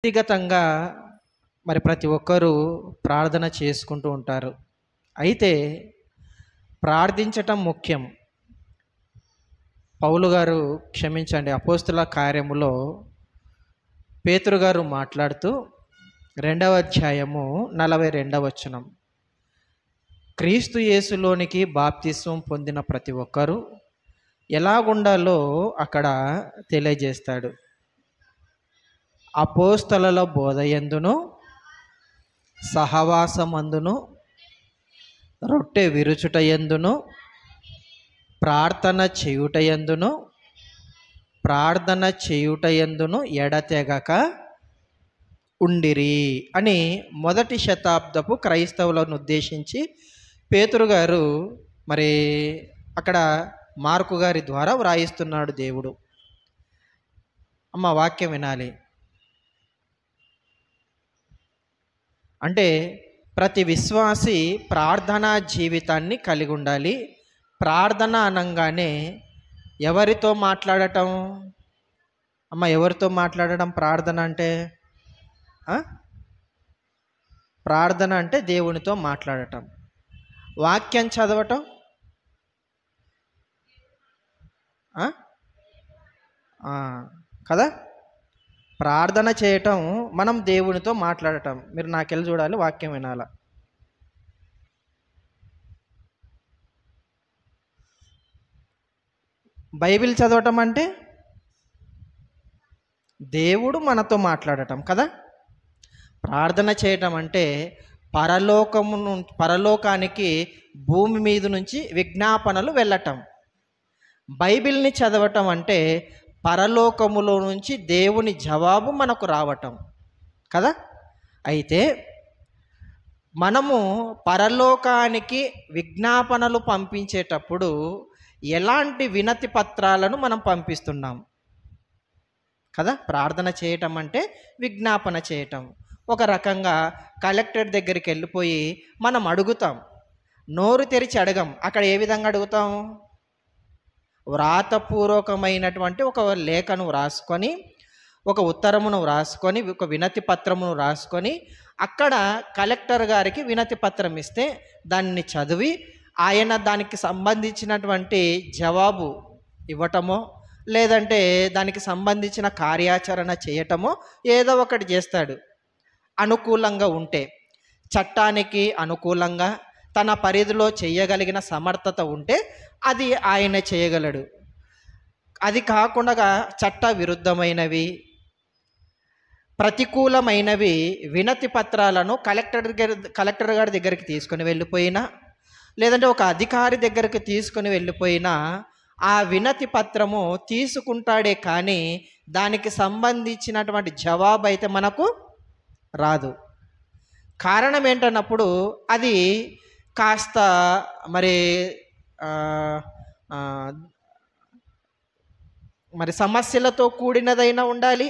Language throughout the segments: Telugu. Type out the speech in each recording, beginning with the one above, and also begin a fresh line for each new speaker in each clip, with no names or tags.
వ్యక్తిగతంగా మరి ప్రతి ఒక్కరూ ప్రార్థన చేసుకుంటూ ఉంటారు. అయితే ప్రార్థించటం ముఖ్యం. పౌలు గారు క్షమించండి అపోస్తుల కార్యములో పేతురు గారు మాట్లాడుతూ 2వ అధ్యాయము 42వ వచనం, క్రీస్తు యేసులోనికి బాప్తిస్మం పొందిన ప్రతి ఒక్కరూ ఎలాగుండాలో అక్కడ తెలియజేస్తాడు. అపోస్తలుల బోధయందును సహవాసమందును రొట్టె విరుచుటయందును ప్రార్థన చేయుటయందును ఎడతెగక ఉండిరి అని మొదటి శతాబ్దపు క్రైస్తవులను ఉద్దేశించి పేతురు గారు మరి అక్కడ మార్కు గారి ద్వారా వ్రాయిస్తున్నాడు దేవుడు. అమ్మ వాక్యం వినాలి. అంటే ప్రతి విశ్వాసి ప్రార్థనా జీవితాన్ని కలిగి ఉండాలి. ప్రార్థన అనగానే ఎవరితో మాట్లాడటం? అమ్మ ఎవరితో మాట్లాడడం ప్రార్థన అంటే? ప్రార్థన అంటే దేవునితో మాట్లాడటం. వాక్యం చదవటం కదా. ప్రార్థన చేయటం మనం దేవునితో మాట్లాడటం. మీరు నాకెళ్ళి చూడాలి, వాక్యం వినాల. బైబిల్ చదవటం అంటే దేవుడు మనతో మాట్లాడటం కదా. ప్రార్థన చేయటం అంటే పరలోకానికి భూమి మీద నుంచి విజ్ఞాపనలు వెళ్ళటం. బైబిల్ని చదవటం అంటే పరలోకములో నుంచి దేవుని జవాబు మనకు రావటం కదా. అయితే మనము పరలోకానికి విజ్ఞాపనలు పంపించేటప్పుడు ఎలాంటి వినతి పత్రాలను మనం పంపిస్తున్నాం కదా. ప్రార్థన చేయటం అంటే విజ్ఞాపన చేయటం. ఒక రకంగా కలెక్టర్ దగ్గరికి వెళ్ళిపోయి మనం అడుగుతాం, నోరు తెరిచి అడగం. అక్కడ ఏ విధంగా అడుగుతాం? వ్రాతపూర్వకమైనటువంటి ఒక లేఖను వ్రాసుకొని, ఒక ఉత్తరమును వ్రాసుకొని, ఒక వినతి పత్రమును వ్రాసుకొని అక్కడ కలెక్టర్ గారికి వినతి పత్రం ఇస్తే దాన్ని చదివి ఆయన దానికి సంబంధించినటువంటి జవాబు ఇవ్వటమో లేదంటే దానికి సంబంధించిన కార్యాచరణ చేయటమో ఏదో ఒకటి చేస్తాడు. అనుకూలంగా ఉంటే, చట్టానికి అనుకూలంగా తన పరిధిలో చేయగలిగిన సమర్థత ఉంటే అది ఆయన చేయగలడు. అది కాకుండా చట్ట విరుద్ధమైనవి, ప్రతికూలమైనవి వినతి పత్రాలను కలెక్టర్ గారి దగ్గరికి తీసుకొని వెళ్ళిపోయినా లేదంటే ఒక అధికారి దగ్గరికి తీసుకొని వెళ్ళిపోయినా ఆ వినతి పత్రము తీసుకుంటాడే కానీ దానికి సంబంధించినటువంటి జవాబు అయితే మనకు రాదు. కారణం ఏంటన్నప్పుడు అది కాస్త మరి సమస్యలతో కూడినదైనా ఉండాలి.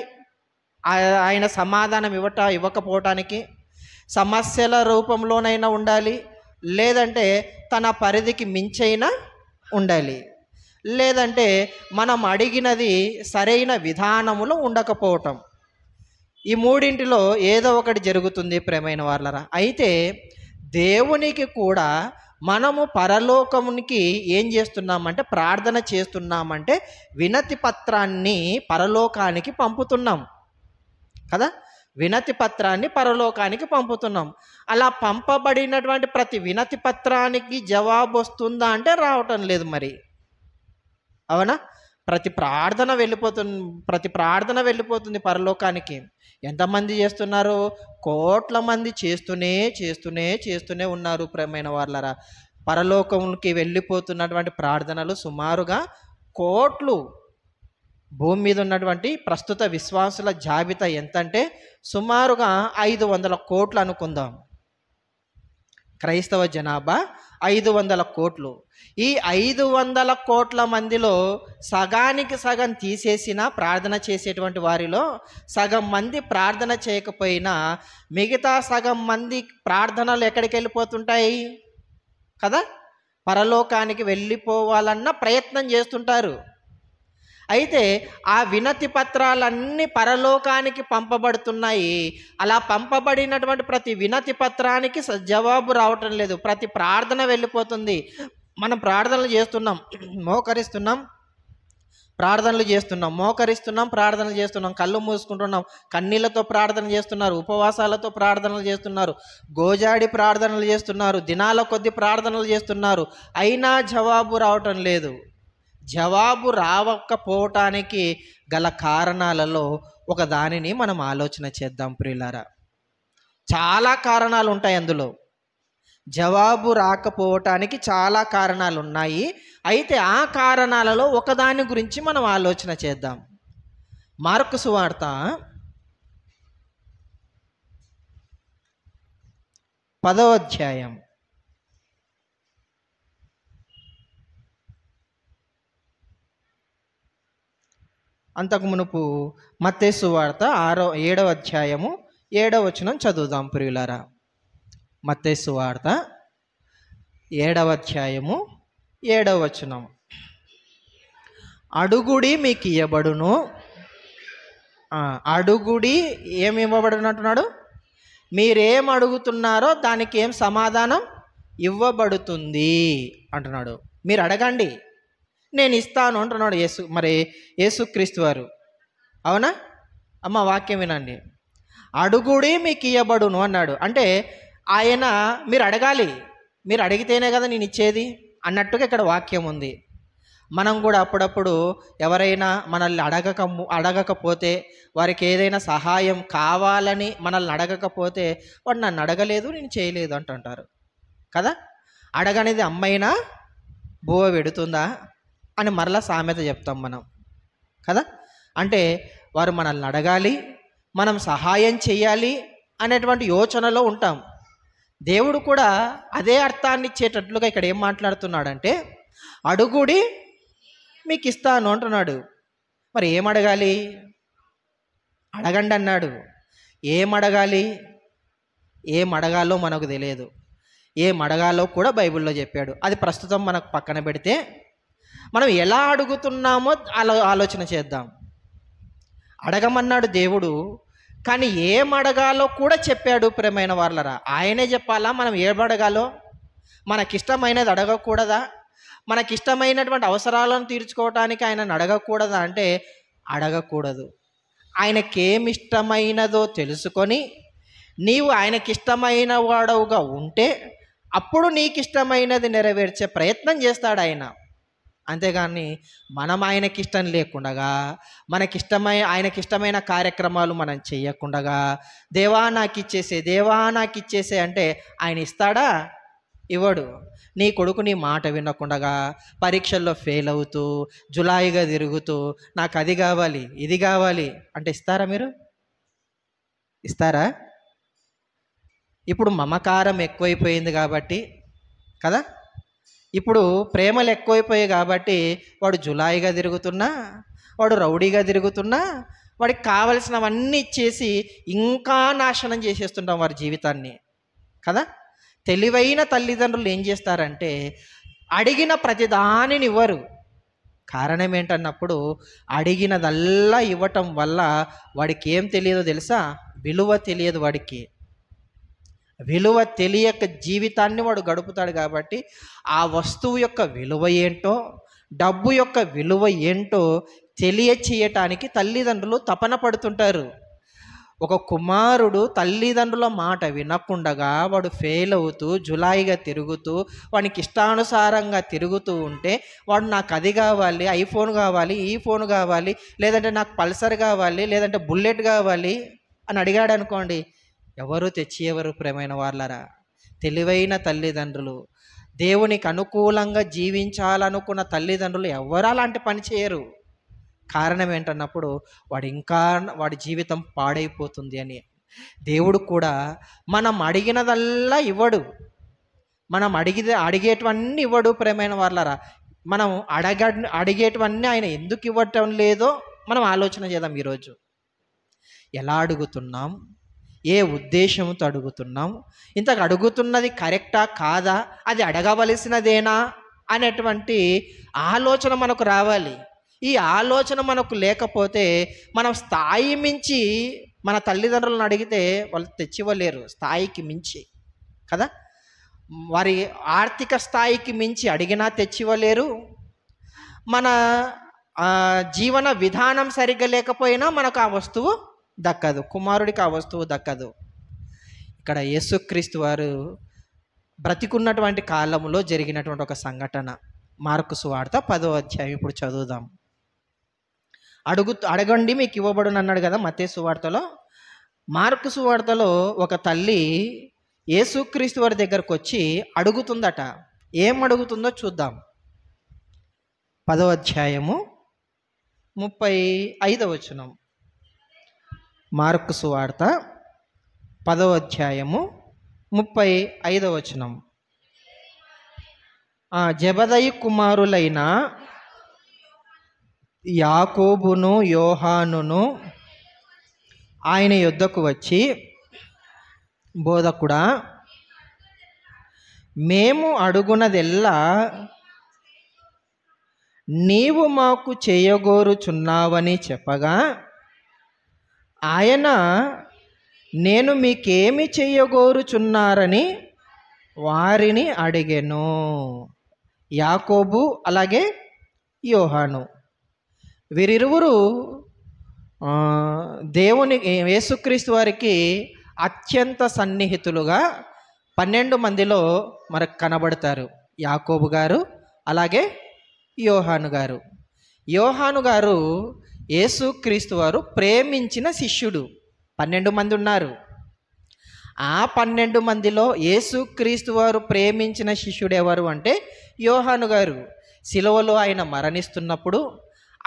ఆయన సమాధానం ఇవ్వకపోవటానికి సమస్యల రూపంలోనైనా ఉండాలి, లేదంటే తన పరిధికి మించైనా ఉండాలి, లేదంటే మనం అడిగినది సరైన విధానములో ఉండకపోవటం. ఈ మూడింటిలో ఏదో ఒకటి జరుగుతుంది ప్రియమైన వాళ్ళరా. అయితే దేవునికి కూడా మనము పరలోకమునికి ఏం చేస్తున్నామంటే ప్రార్థన చేస్తున్నామంటే వినతి పత్రాన్ని పరలోకానికి పంపుతున్నాం కదా. వినతి పత్రాన్ని పరలోకానికి పంపుతున్నాం. అలా పంపబడినటువంటి ప్రతి వినతి పత్రానికి జవాబు వస్తుందా అంటే రావటం లేదు. మరి అవునా? ప్రతి ప్రార్థన వెళ్ళిపోతుంది పరలోకానికి. ఎంతమంది చేస్తున్నారు? కోట్ల మంది చేస్తూనే ఉన్నారు ప్రియమైన వాళ్ళరా. పరలోకంకి వెళ్ళిపోతున్నటువంటి ప్రార్థనలు సుమారుగా కోట్లు. భూమి మీద ఉన్నటువంటి ప్రస్తుత విశ్వాసుల జాబితా ఎంతంటే సుమారుగా 500 కోట్లు అనుకుందాం. క్రైస్తవ జనాభా 500 కోట్లు. ఈ 500 కోట్ల మందిలో సగానికి సగం తీసేసిన ప్రార్థన చేసేటువంటి వారిలో సగం మంది ప్రార్థన చేయకపోయినా మిగతా సగం మంది ప్రార్థనలు ఎక్కడికి వెళ్ళిపోతుంటాయి కదా. పరలోకానికి వెళ్ళిపోవాలన్న ప్రయత్నం చేస్తుంటారు. అయితే ఆ వినతి పత్రాలన్నీ పరలోకానికి పంపబడుతున్నాయి. అలా పంపబడినటువంటి ప్రతి వినతి పత్రానికి జవాబు రావటం లేదు. ప్రతి ప్రార్థన వెళ్ళిపోతుంది. మనం ప్రార్థనలు చేస్తున్నాం, మోకరిస్తున్నాం, ప్రార్థనలు చేస్తున్నాం, ప్రార్థనలు చేస్తున్నాం, కళ్ళు మూసుకుంటున్నాం, కన్నీళ్లతో ప్రార్థన చేస్తున్నారు, ఉపవాసాలతో ప్రార్థనలు చేస్తున్నారు, గోజాడి ప్రార్థనలు చేస్తున్నారు, దినాల కొద్ది ప్రార్థనలు చేస్తున్నారు. అయినా జవాబు రావటం లేదు. జవాబు రావకపోవటానికి గల కారణాలలో ఒక దానిని మనం ఆలోచన చేద్దాం ప్రియులారా. చాలా కారణాలు ఉంటాయి అందులో. జవాబు రాకపోవటానికి చాలా కారణాలు ఉన్నాయి. అయితే ఆ కారణాలలో ఒకదాని గురించి మనం ఆలోచన చేద్దాం. మార్కు సువార్త 10వ అధ్యాయం అంతకు మునుపు మత్తయి సువార్త 7వ అధ్యాయము 7వ వచనం చదువుదాం ప్రియులారా. మత్తయి సువార్త 7వ అధ్యాయము 7వ వచనం. అడుగుడి మీకు ఇవ్వబడును. అడుగుడి ఏమి ఇవ్వబడును అంటున్నాడు? మీరేం అడుగుతున్నారో దానికి ఏం సమాధానం ఇవ్వబడుతుంది అంటున్నాడు. మీరు అడగండి, నేను ఇస్తాను అంటున్నాడు యేసుక్రీస్తు వారు. అవునా అమ్మ? వాక్యం వినండి. అడుగుడి మీకు ఇవ్వబడును అన్నాడు. అంటే ఆయన మీరు అడగాలి, మీరు అడిగితేనే కదా నేను ఇచ్చేది అన్నట్టుగా ఇక్కడ వాక్యం ఉంది. మనం కూడా అప్పుడప్పుడు ఎవరైనా మనల్ని అడగకపోతే, వారికి ఏదైనా సహాయం కావాలని మనల్ని అడగకపోతే, వాడు నన్ను అడగలేదు, నేను చేయలేదు అంటుంటారు కదా. అడగనేది అమ్మైనా బువ్వ పెడుతుందా అని మరలా సామెత చెప్తాం మనం కదా. అంటే వారు మనల్ని అడగాలి, మనం సహాయం చేయాలి అనేటువంటి యోచనలో ఉంటాం. దేవుడు కూడా అదే అర్థాన్ని ఇచ్చేటట్లుగా ఇక్కడ ఏం మాట్లాడుతున్నాడంటే, అడుగుడి మీకు ఇస్తాను అంటున్నాడు. మరి ఏం అడగాలి? అడగండి అన్నాడు. ఏం అడగాలి? ఏం అడగాలో మనకు తెలియదు. ఏం అడగాలో కూడా బైబిల్లో చెప్పాడు. అది ప్రస్తుతం మనకు పక్కన పెడితే, మనం ఎలా అడుగుతున్నామో ఆలోచన చేద్దాం. అడగమన్నాడు దేవుడు, కానీ ఏం అడగాలో కూడా చెప్పాడు. ప్రియమైన వాళ్ళరా, ఆయనే చెప్పాలా మనం ఏం అడగాలో? మనకిష్టమైనది అడగకూడదా? మనకిష్టమైనటువంటి అవసరాలను తీర్చుకోవటానికి ఆయనను అడగకూడదా అంటే అడగకూడదు. ఆయనకేమిష్టమైనదో తెలుసుకొని నీవు ఆయనకిష్టమైన వాడవుగా ఉంటే అప్పుడు నీకిష్టమైనది నెరవేర్చే ప్రయత్నం చేస్తాడు ఆయన. అంతేగాని మనం ఆయనకిష్టం లేకుండగా, ఆయనకిష్టమైన కార్యక్రమాలు మనం చెయ్యకుండగా దేవా నాకు ఇచ్చేసే అంటే ఆయన ఇస్తాడా? ఇవ్వడు. నీ కొడుకు నీ మాట వినకుండగా పరీక్షల్లో ఫెయిల్ అవుతూ జులాయిగా తిరుగుతూ నాకు అది కావాలి ఇది కావాలి అంటే ఇస్తారా? మీరు ఇస్తారా? ఇప్పుడు మమకారం ఎక్కువైపోయింది కాబట్టి కదా, ఇప్పుడు ప్రేమలు ఎక్కువైపోయాయి కాబట్టి వాడు జులాయిగా తిరుగుతున్నా, వాడు రౌడీగా తిరుగుతున్నా, వాడికి కావలసినవన్నీ ఇచ్చేసి ఇంకా నాశనం చేసేస్తుంటాం వారి జీవితాన్ని కదా. తెలివైన తల్లిదండ్రులు ఏం చేస్తారంటే అడిగిన ప్రతిదానిని ఇవ్వరు. కారణం ఏంటన్నప్పుడు అడిగినదల్లా ఇవ్వటం వల్ల వాడికి ఏం తెలియదో తెలుసా? విలువ తెలియదు. వాడికి విలువ తెలియక జీవితాన్ని వాడు గడుపుతాడు. కాబట్టి ఆ వస్తువు యొక్క విలువ ఏంటో, డబ్బు యొక్క విలువ ఏంటో తెలియచేయటానికి తల్లిదండ్రులు తపన పడుతుంటారు. ఒక కుమారుడు తల్లిదండ్రుల మాట వినకుండగా వాడు ఫెయిల్ అవుతూ జులాయిగా తిరుగుతూ వానికి ఇష్టానుసారంగా తిరుగుతూ ఉంటే, వాడు నాకు అది కావాలి, ఐఫోన్ కావాలి, ఈ ఫోన్ కావాలి, లేదంటే నాకు పల్సర్ కావాలి, లేదంటే బుల్లెట్ కావాలి అని అడిగాడు అనుకోండి, ఎవరు తెచ్చేవారు? ప్రేమైన వాళ్ళరా, తెలివైన తల్లిదండ్రులు, దేవునికి అనుకూలంగా జీవించాలనుకున్న తల్లిదండ్రులు ఎవరు అలాంటి పని చేయరు. కారణం ఏంటన్నప్పుడు వాడి జీవితం పాడైపోతుంది అని. దేవుడు కూడా మనం అడిగినదల్లా ఇవ్వడు, మనం అడిగేటివన్నీ ఇవ్వడు. ప్రేమైన వాళ్ళరా, మనం అడిగేటివన్నీ ఆయన ఎందుకు ఇవ్వటం లేదో మనం ఆలోచన చేద్దాం. ఈరోజు ఎలా అడుగుతున్నాం, ఏ ఉద్దేశంతో అడుగుతున్నాం, ఇంతకు అడుగుతున్నది కరెక్టా కాదా, అది అడగవలసినదేనా అనేటువంటి ఆలోచన మనకు రావాలి. ఈ ఆలోచన మనకు లేకపోతే మనం స్థాయి మించి మన తల్లిదండ్రులను అడిగితే వాళ్ళు తెచ్చివ్వలేరు, స్థాయికి మించి కదా. వారి ఆర్థిక స్థాయికి మించి అడిగినా తెచ్చివ్వలేరు. మన జీవన విధానం సరిగ్గా లేకపోయినా మనకు ఆ వస్తువు దక్కదు, కుమారుడికి ఆ వస్తువు దక్కదు. ఇక్కడ యేసుక్రీస్తు వారు బ్రతికున్నటువంటి కాలంలో జరిగినటువంటి ఒక సంఘటన, మార్కు సువార్త 10వ అధ్యాయం ఇప్పుడు చదువుదాం. అడగండి మీకు ఇవ్వబడును అన్నాడు కదా మత్తయి సువార్తలో. మార్కు సువార్తలో ఒక తల్లి యేసుక్రీస్తు వారి దగ్గరకు వచ్చి అడుగుతుందట. ఏం అడుగుతుందో చూద్దాం. 10వ అధ్యాయము 35వ వచనం. మార్కు సువార్త 10వ అధ్యాయము 35వ వచనం. జెబెదయి కుమారులైన యాకోబును యోహానును ఆయన యొద్దకు వచ్చి, బోధకుడా, మేము అడుగునదెల్లా నీవు మాకు చేయగోరుచున్నావని చెప్పగా, ఆయన నేను మీకేమి చేయగోరుచున్నారని వారిని అడిగెను. యాకోబు అలాగే యోహాను వీరిరువురు దేవుని యేసుక్రీస్తు వారికి అత్యంత సన్నిహితులుగా 12 మందిలో మనకు కనబడతారు. యాకోబు గారు అలాగే యోహాను గారు. యోహాను గారు యేసుక్రీస్తు వారు ప్రేమించిన శిష్యుడు. 12 మంది ఉన్నారు. ఆ 12 మందిలో యేసుక్రీస్తు వారు ప్రేమించిన శిష్యుడు ఎవరు అంటే యోహాను గారు. సిలువలో ఆయన మరణిస్తున్నప్పుడు,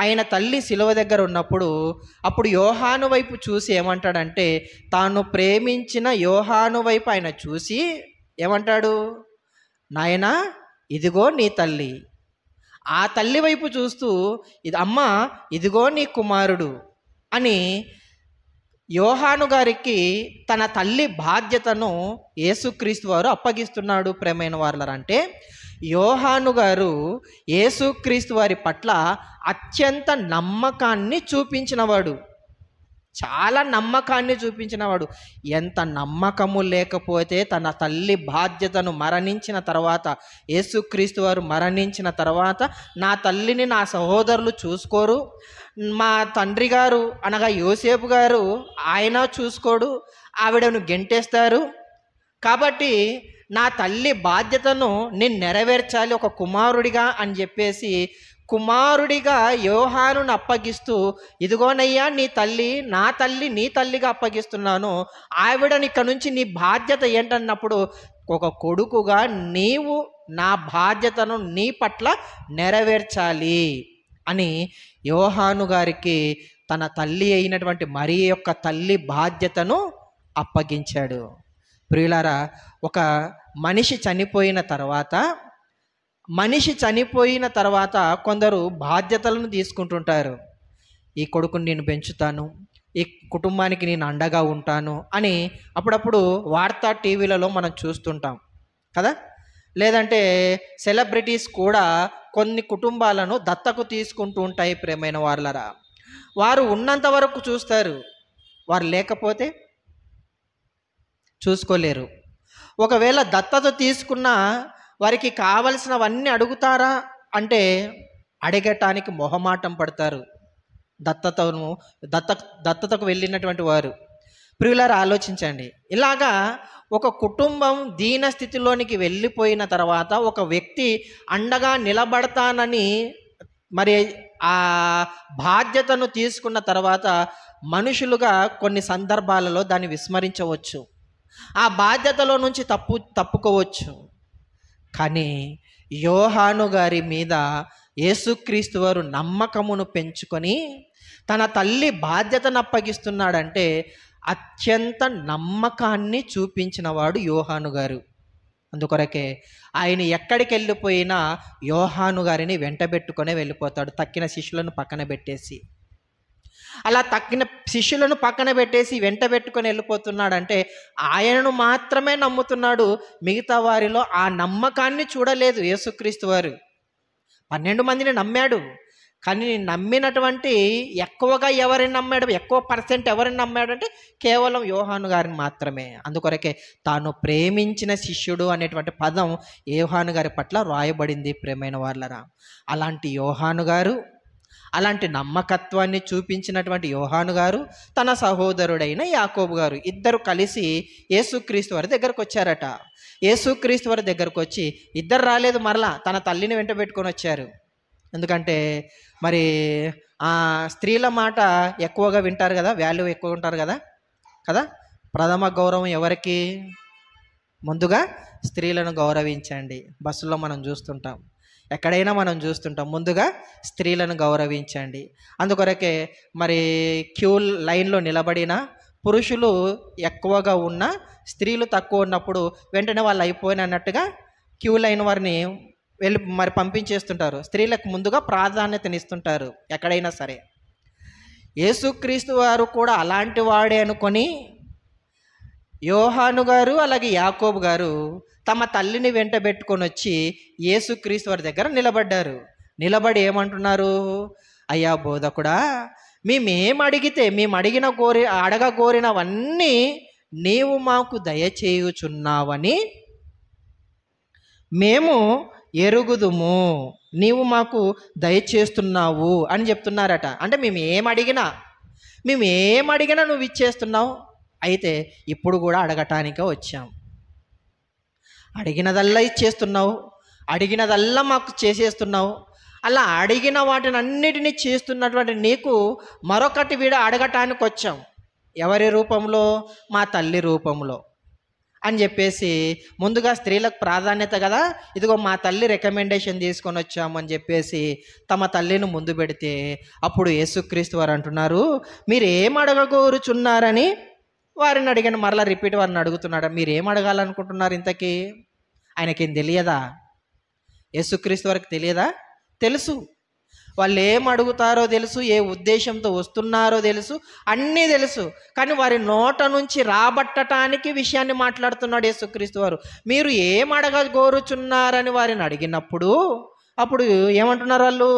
ఆయన తల్లి సిలువ దగ్గర ఉన్నప్పుడు, అప్పుడు యోహాను వైపు చూసి ఏమంటాడంటే, తాను ప్రేమించిన యోహాను వైపు ఆయన చూసి ఏమంటాడు, నాయనా ఇదిగో నీ తల్లి. ఆ తల్లి వైపు చూస్తూ అమ్మ ఇదిగో నీ కుమారుడు అని యోహాను గారికి తన తల్లి బాధ్యతను యేసుక్రీస్తు వారు అప్పగిస్తున్నాడు. ప్రేమైన వారలారా, అంటే యోహాను గారు యేసుక్రీస్తు వారి పట్ల అత్యంత నమ్మకాన్ని చూపించినవాడు, చాలా నమ్మకాన్ని చూపించినవాడు. ఎంత నమ్మకము లేకపోతే తన తల్లి బాధ్యతను మరణించిన తర్వాత, యేసుక్రీస్తు వారు మరణించిన తర్వాత, నా తల్లిని నా సహోదరులు చూసుకోరు, మా తండ్రి గారు అనగా యోసేపు గారు ఆయన చూసుకోడు, ఆవిడను గెంటేస్తారు, కాబట్టి నా తల్లి బాధ్యతను నేను నెరవేర్చాలి ఒక కుమారుడిగా అని చెప్పేసి కుమారుడిగా యోహానును అప్పగిస్తూ, ఇదిగోనయ్యా నీ తల్లి, నా తల్లి నీ తల్లిగా అప్పగిస్తున్నాను, ఆవిడని ఇక్కడ నుంచి నీ బాధ్యత ఏంటన్నప్పుడు, ఒక కొడుకుగా నీవు నా బాధ్యతను నీ పట్ల నెరవేర్చాలి అని యోహాను గారికి తన తల్లి అయినటువంటి మరి యొక్క తల్లి బాధ్యతను అప్పగించాడు. ప్రియులారా, ఒక మనిషి చనిపోయిన తర్వాత కొందరు బాధ్యతలను తీసుకుంటుంటారు. ఈ కొడుకుని నేను పెంచుతాను, ఈ కుటుంబానికి నేను అండగా ఉంటాను అని అప్పుడప్పుడు వార్తా టీవీలలో మనం చూస్తుంటాం కదా. లేదంటే సెలబ్రిటీస్ కూడా కొన్ని కుటుంబాలను దత్తకు తీసుకుంటూ ఉంటాయి. ప్రేమైన వారలారా, వారు ఉన్నంత వరకు చూస్తారు, వారు లేకపోతే చూసుకోలేరు. ఒకవేళ దత్తత తీసుకున్నా వారికి కావలసినవన్నీ అడుగుతారా అంటే అడగటానికి మొహమాటం పడతారు దత్తతకు వెళ్ళినటువంటి వారు. ప్రియులారా, ఆలోచించండి. ఇలాగా ఒక కుటుంబం దీన స్థితిలోనికి వెళ్ళిపోయిన తర్వాత ఒక వ్యక్తి అండగా నిలబడతానని మరి ఆ బాధ్యతను తీసుకున్న తర్వాత మనుషులుగా కొన్ని సందర్భాలలో దాన్ని విస్మరించవచ్చు, ఆ బాధ్యతలో నుంచి తప్పుకోవచ్చు. కానీ యోహాను గారి మీద యేసుక్రీస్తు వారు నమ్మకమును పెంచుకొని తన తల్లి బాధ్యతను అప్పగిస్తున్నాడంటే అత్యంత నమ్మకాన్ని చూపించినవాడు యోహాను గారు. అందుకొరకే ఆయన ఎక్కడికి వెళ్ళిపోయినా యోహాను గారిని వెంటబెట్టుకొని వెళ్ళిపోతాడు, తక్కిన శిష్యులను పక్కన పెట్టేసి. అలా తక్కిన శిష్యులను పక్కన పెట్టేసి వెంట పెట్టుకొని వెళ్ళిపోతున్నాడంటే ఆయనను మాత్రమే నమ్ముతున్నాడు. మిగతా వారిలో ఆ నమ్మకాన్ని చూడలేదు యేసుక్రీస్తు వారు. 12 మందిని నమ్మాడు, కానీ నమ్మినటువంటి ఎక్కువగా ఎవరిని నమ్మాడు, ఎక్కువ పర్సెంట్ ఎవరిని నమ్మాడంటే కేవలం యోహాను గారిని మాత్రమే. అందుకొరకే తాను ప్రేమించిన శిష్యుడు అనేటువంటి పదం యోహాను గారి పట్ల రాయబడింది. ప్రేమైన వాళ్ళరా, అలాంటి యోహాను గారు, అలాంటి నమ్మకత్వాన్ని చూపించినటువంటి యోహాను గారు తన సహోదరుడైన యాకోబు గారు ఇద్దరు కలిసి యేసుక్రీస్తు వారి దగ్గరకు వచ్చారట. యేసుక్రీస్తు వారి దగ్గరకు వచ్చి ఇద్దరు రాలేదు, మరలా తన తల్లిని వెంట పెట్టుకొని వచ్చారు. ఎందుకంటే మరి స్త్రీల మాట ఎక్కువగా వింటారు కదా, వాల్యూ ఎక్కువ ఉంటారు కదా కదా. ప్రథమ గౌరవం ఎవరికి? ముందుగా స్త్రీలను గౌరవించండి. బస్సులో మనం చూస్తుంటాం, ఎక్కడైనా మనం చూస్తుంటాం, ముందుగా స్త్రీలను గౌరవించండి. అందుకొరకే మరి క్యూ లైన్లో నిలబడిన పురుషులు ఎక్కువగా ఉన్న, స్త్రీలు తక్కువ ఉన్నప్పుడు వెంటనే వాళ్ళు అయిపోయినట్టుగా క్యూ లైన్ వారిని వెళ్ళి మరి పంపించేస్తుంటారు. స్త్రీలకు ముందుగా ప్రాధాన్యతనిస్తుంటారు ఎక్కడైనా సరే. యేసుక్రీస్తు వారు కూడా అలాంటి వాడే అనుకొని యోహాను గారు అలాగే యాకోబు గారు తమ తల్లిని వెంట పెట్టుకొని వచ్చి యేసుక్రీస్తు వారి దగ్గర నిలబడ్డారు. నిలబడి ఏమంటున్నారు? అయ్యా బోధకుడా, మేము అడగగోరినవన్నీ నీవు మాకు దయచేయుచున్నావని మేము ఎరుగుదుము, నీవు మాకు దయచేస్తున్నావు అని చెప్తున్నారట. అంటే మేము ఏమడిగినా నువ్వు ఇచ్చేస్తున్నావు. అయితే ఇప్పుడు కూడా అడగటానికే వచ్చాం. అడిగినదల్లా ఇచ్చేస్తున్నావు, అడిగినదల్లా మాకు చేసేస్తున్నావు. అలా అడిగిన వాటిని అన్నిటినీ చేస్తున్నటువంటి నీకు మరొకటి అడగటానికి వచ్చాం. ఎవరి రూపంలో? మా తల్లి రూపంలో అని చెప్పేసి ముందుగా స్త్రీలకు ప్రాధాన్యత కదా, ఇదిగో మా తల్లి రికమెండేషన్ తీసుకొని వచ్చాము అని చెప్పేసి తమ తల్లిని ముందు పెడితే అప్పుడు యేసుక్రీస్తు వారు అంటున్నారు, మీరు ఏం అడగగోరుచున్నారని వారిని అడిగాను. మరలా రిపీట్ వారిని అడుగుతున్నాడు, మీరు ఏం అడగాలనుకుంటున్నారు ఇంతకీ? ఆయనకేం తెలియదా? యేసుక్రీస్తు వారికి తెలియదా? తెలుసు. వాళ్ళు ఏం అడుగుతారో తెలుసు, ఏ ఉద్దేశంతో వస్తున్నారో తెలుసు, అన్నీ తెలుసు. కానీ వారి నోట నుంచి రాబట్టడానికి విషయాన్ని మాట్లాడుతున్నాడు యేసుక్రీస్తు వారు. మీరు ఏం అడగగోరుచున్నారని వారిని అడిగినప్పుడు అప్పుడు ఏమంటున్నారు వాళ్ళు?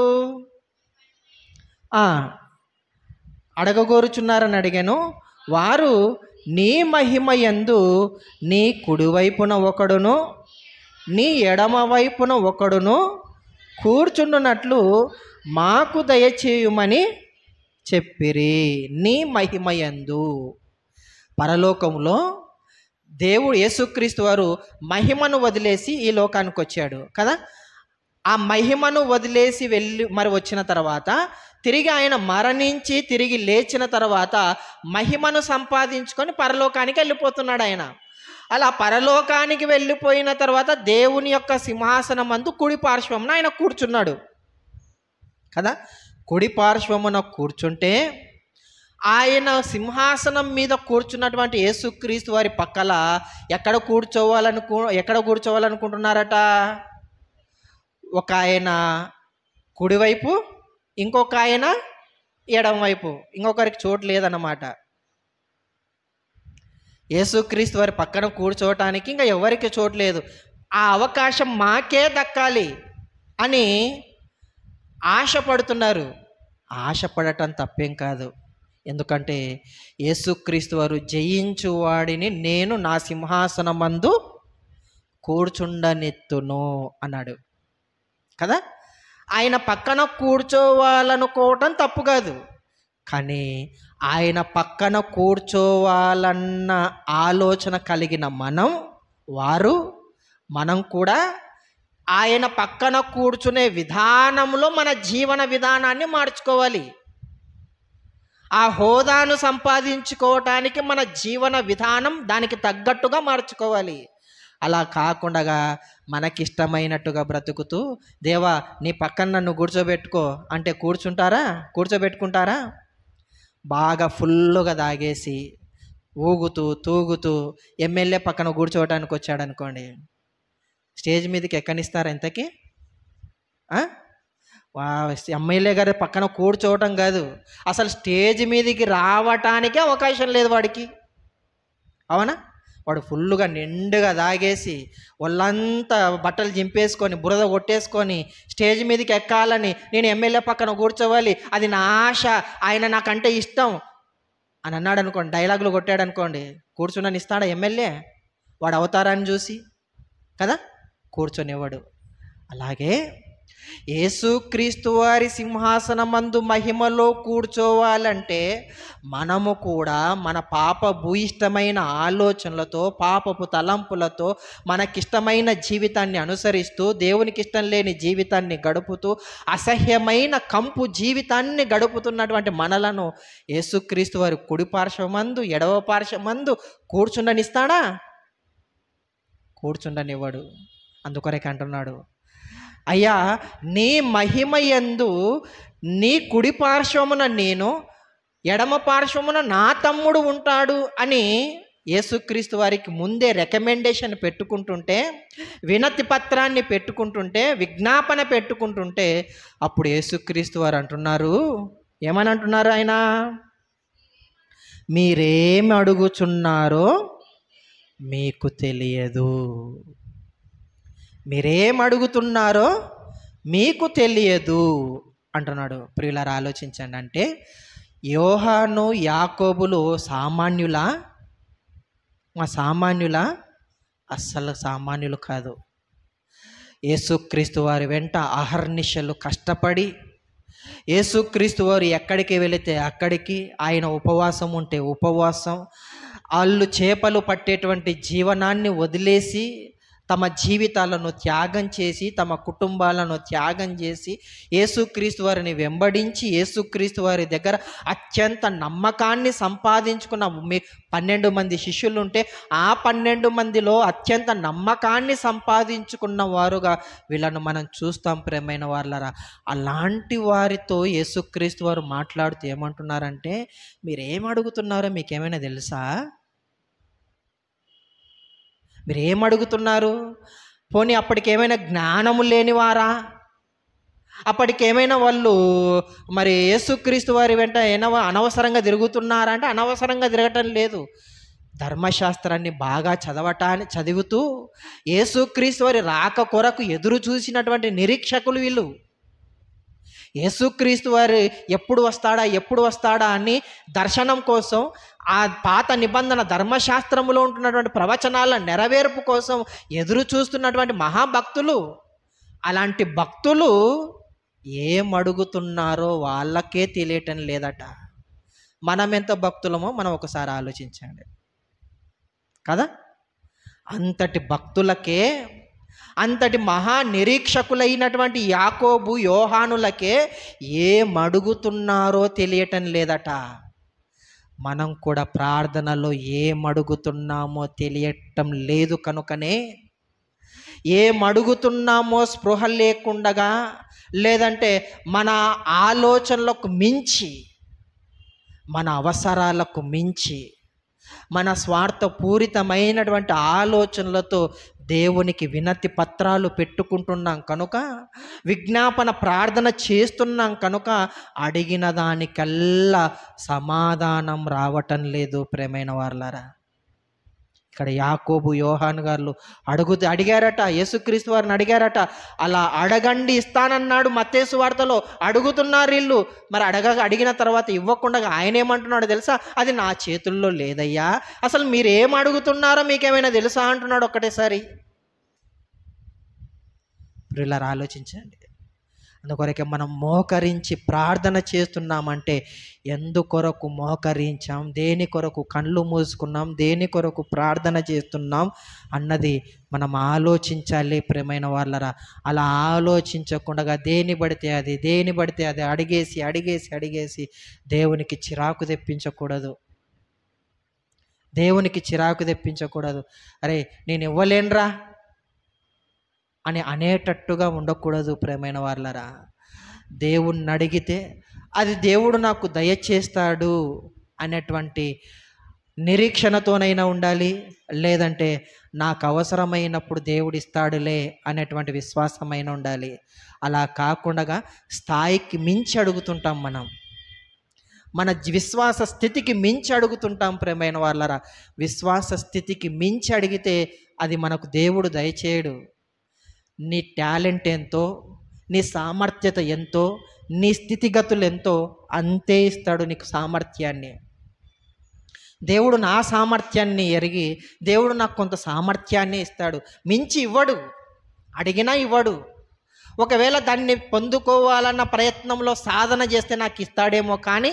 అడగగోరుచున్నారని అడిగాను. వారు నీ మహిమ యందు నీ కుడివైపున ఒకడును నీ ఎడమ వైపున ఒకడును కూర్చుండునట్లు మాకు దయచేయుమని చెప్పిరి. నీ మహిమ యందు, పరలోకంలో దేవుడు యేసుక్రీస్తు వారు మహిమను వదిలేసి ఈ లోకానికి వచ్చాడు కదా. ఆ మహిమను వదిలేసి మరి వచ్చిన తర్వాత తిరిగి ఆయన మరణించి తిరిగి లేచిన తర్వాత మహిమను సంపాదించుకొని పరలోకానికి వెళ్ళిపోతున్నాడు ఆయన. అలా పరలోకానికి వెళ్ళిపోయిన తర్వాత దేవుని యొక్క సింహాసనం అందు కుడి పార్శ్వమున ఆయన కూర్చున్నాడు కదా. కుడి పార్శ్వమున కూర్చుంటే ఆయన సింహాసనం మీద కూర్చున్నటువంటి యేసుక్రీస్తు వారి పక్కల ఎక్కడ కూర్చోవాలనుకుంటున్నారట? ఒక ఆయన కుడివైపు, ఇంకొక ఆయన ఎడమ వైపు, ఇంకొకరికి చోటు లేదన్నమాట. యేసుక్రీస్తు వారి పక్కన కూర్చోవటానికి ఇంకా ఎవరికి చోటు లేదు. ఆ అవకాశం మాకే దక్కాలి అని ఆశపడుతున్నారు. ఆశపడటం తప్పేం కాదు. ఎందుకంటే యేసుక్రీస్తు వారు జయించు వాడిని నేను నా సింహాసనమందు కూర్చుండనెత్తును అన్నాడు కదా. ఆయన పక్కన కూర్చోవాలనుకోవటం తప్పు కాదు, కానీ ఆయన పక్కన కూర్చోవాలన్న ఆలోచన కలిగిన మనం కూడా ఆయన పక్కన కూర్చునే విధానంలో మన జీవన విధానాన్ని మార్చుకోవాలి. ఆ హోదాను సంపాదించుకోవటానికి మన జీవన విధానం దానికి తగ్గట్టుగా మార్చుకోవాలి. అలా కాకుండా మనకిష్టమైనట్టుగా బ్రతుకుతూ దేవా నీ పక్కన నన్ను కూర్చోబెట్టుకో అంటే కూర్చోబెట్టుకుంటారా? బాగా ఫుల్లుగా తాగేసి ఊగుతూ తూగుతూ ఎమ్మెల్యే పక్కన కూర్చోవడానికి వచ్చాడు అనుకోండి, స్టేజ్ మీదకి ఎక్కనిస్తారా ఇంతకీ? ఎమ్మెల్యే గారి పక్కన కూర్చోవటం కాదు, అసలు స్టేజ్ మీదకి రావటానికే అవకాశం లేదు వాడికి. అవునా? వాడు ఫుల్లుగా నిండుగా తాగేసి ఒళ్ళంతా బట్టలు చింపేసుకొని బురద కొట్టేసుకొని స్టేజ్ మీదకి ఎక్కాలని, నేను ఎమ్మెల్యే పక్కన కూర్చోవాలి, అది నా ఆశ, ఆయన నాకంటే ఇష్టం అని అన్నాడు అనుకోండి, డైలాగులు కొట్టాడు అనుకోండి, కూర్చున్నాను ఇస్తాడా ఎమ్మెల్యే? వాడు అవతారాన్ని చూసి కదా కూర్చొనివ్వడు. అలాగే యేసుక్రీస్తు వారి సింహాసనమందు మహిమలో కూర్చోవాలంటే మనము కూడా మన పాప భూయిష్టమైన ఆలోచనలతో, పాపపు తలంపులతో, మనకిష్టమైన జీవితాన్ని అనుసరిస్తూ, దేవునికి ఇష్టం లేని జీవితాన్ని గడుపుతూ, అసహ్యమైన కంపు జీవితాన్ని గడుపుతున్నటువంటి మనలను యేసుక్రీస్తు వారి కుడి పార్శ్వమందు, ఎడవ పార్శ్వమందు కూర్చుండనిస్తాడా? కూర్చుండనివ్వడు. అందుకొరకే అంటున్నాడు, అయ్యా నీ మహిమయందు నీ కుడి పార్శ్వమున నేను, ఎడమ పార్శ్వమున నా తమ్ముడు ఉంటాడు అని యేసుక్రీస్తు వారికి ముందే రికమెండేషన్ పెట్టుకుంటుంటే, వినతి పత్రాన్ని పెట్టుకుంటుంటే, విజ్ఞాపన పెట్టుకుంటుంటే, అప్పుడు యేసుక్రీస్తు వారు అంటున్నారు, ఏమని అంటున్నారు ఆయన? మీరేమి అడుగుచున్నారో మీకు తెలియదు. మీరేం అడుగుతున్నారో మీకు తెలియదు అంటున్నాడు. ప్రియులారా ఆలోచించండి. అంటే యోహాను యాకోబులు సామాన్యులా? అస్సలు సామాన్యులు కాదు. యేసుక్రీస్తు వారి వెంట అహర్నిశలు కష్టపడి, యేసుక్రీస్తు వారు ఎక్కడికి వెళితే అక్కడికి, ఆయన ఉపవాసం ఉంటే ఉపవాసం, వాళ్ళు చేపలు పట్టేటువంటి జీవనాన్ని వదిలేసి తమ జీవితాలను త్యాగం చేసి, తమ కుటుంబాలను త్యాగం చేసి, యేసుక్రీస్తు వారిని వెంబడించి, యేసుక్రీస్తు వారి దగ్గర అత్యంత నమ్మకాన్ని సంపాదించుకున్న 12 మంది శిష్యులు ఉంటే, ఆ 12 మందిలో అత్యంత నమ్మకాన్ని సంపాదించుకున్న వారుగా వీళ్ళను మనం చూస్తాం. ప్రియమైన వాళ్ళరా, అలాంటి వారితో యేసుక్రీస్తు వారు మాట్లాడుతూ ఏమంటున్నారంటే, మీరేం అడుగుతున్నారో మీకేమైనా తెలుసా? మీరేం అడుగుతున్నారు? పోనీ అప్పటికేమైనా జ్ఞానము లేనివారా? అప్పటికేమైనా వాళ్ళు మరి యేసుక్రీస్తు వారి వెంట అనవసరంగా తిరుగుతున్నారా అంటే అనవసరంగా తిరగటం లేదు. ధర్మశాస్త్రాన్ని బాగా చదువుతూ యేసుక్రీస్తు వారి రాక కొరకు ఎదురు చూసినటువంటి నిరీక్షకులు వీళ్ళు. యేసుక్రీస్తు వారు ఎప్పుడు వస్తాడా అని దర్శనం కోసం, ఆ పాత నిబంధన ధర్మశాస్త్రములో ఉంటున్నటువంటి ప్రవచనాల నెరవేర్పు కోసం ఎదురు చూస్తున్నటువంటి మహాభక్తులు. అలాంటి భక్తులు ఏం అడుగుతున్నారో వాళ్ళకే తెలియటం లేదట. మనం ఎంత భక్తులమో మనం ఒకసారి ఆలోచించండి కదా. అంతటి భక్తులకే, అంతటి మహా నిరీక్షకులైనటువంటి యాకోబు యోహానులకే ఏమడుగుతున్నారో తెలియటం లేదట. మనం కూడా ప్రార్థనలో ఏమడుగుతున్నామో తెలియటం లేదు కనుకనే, ఏమడుగుతున్నామో స్పృహ లేకుండగా, లేదంటే మన ఆలోచనలకు మించి, మన అవసరాలకు మించి, మన స్వార్థపూరితమైనటువంటి ఆలోచనలతో దేవునికి వినతి పత్రాలు పెట్టుకుంటున్నాం కనుక, విజ్ఞాపన ప్రార్థన చేస్తున్నాం కనుక అడిగిన దానికల్లా సమాధానం రావటం లేదు. ప్రేమైన వారలారా, ఇక్కడ యాకోబు యోహాను గారు అడిగారట, యేసుక్రీస్తు వారిని అడిగారట. అలా అడగండి ఇస్తానన్నాడు మత్తయి సువార్తలో. అడుగుతున్నారు వీళ్ళు. మరి అడిగిన తర్వాత ఇవ్వకుండా ఆయన ఏమంటున్నాడో తెలుసా? అది నా చేతుల్లో లేదయ్యా, అసలు మీరేం అడుగుతున్నారో మీకేమైనా తెలుసా అంటున్నాడు ఒక్కటేసారి. ప్రియులారా ఆలోచించండి. అందుకొరకే మనం మోకరించి ప్రార్థన చేస్తున్నామంటే ఎందుకొరకు మోకరించాం, దేని కొరకు కళ్ళు మూసుకున్నాం, దేని కొరకు ప్రార్థన చేస్తున్నాం అన్నది మనం ఆలోచించాలి. ప్రియమైన వాళ్ళరా, అలా ఆలోచించకుండా దేని పడితే అది అడిగేసి దేవునికి చిరాకు తెప్పించకూడదు. అరే నేను ఇవ్వలేనురా అని అనేటట్టుగా ఉండకూడదు. ప్రియమైన వాళ్ళరా, దేవుణ్ణి అడిగితే అది దేవుడు నాకు దయచేస్తాడు అనేటువంటి నిరీక్షణతోనైనా ఉండాలి, లేదంటే నాకు అవసరమైనప్పుడు దేవుడు ఇస్తాడులే అనేటువంటి విశ్వాసమైన ఉండాలి. అలా కాకుండా స్థాయికి మించి అడుగుతుంటాం. మన విశ్వాస స్థితికి మించి అడుగుతుంటాం ప్రియమైన వాళ్ళరా. విశ్వాస స్థితికి మించి అడిగితే అది మనకు దేవుడు దయచేయడు. నీ టాలెంట్ ఎంతో, నీ సామర్థ్యత ఎంతో, నీ స్థితిగతులు ఎంతో అంతే ఇస్తాడు నీకు సామర్థ్యాన్ని. దేవుడు నా సామర్థ్యాన్ని ఎరిగి దేవుడు నాకు కొంత సామర్థ్యాన్ని ఇస్తాడు, మించి ఇవ్వడు, అడిగినా ఇవ్వడు. ఒకవేళ దాన్ని పొందుకోవాలన్న ప్రయత్నంలో సాధన చేస్తే నాకు ఇస్తాడేమో, కానీ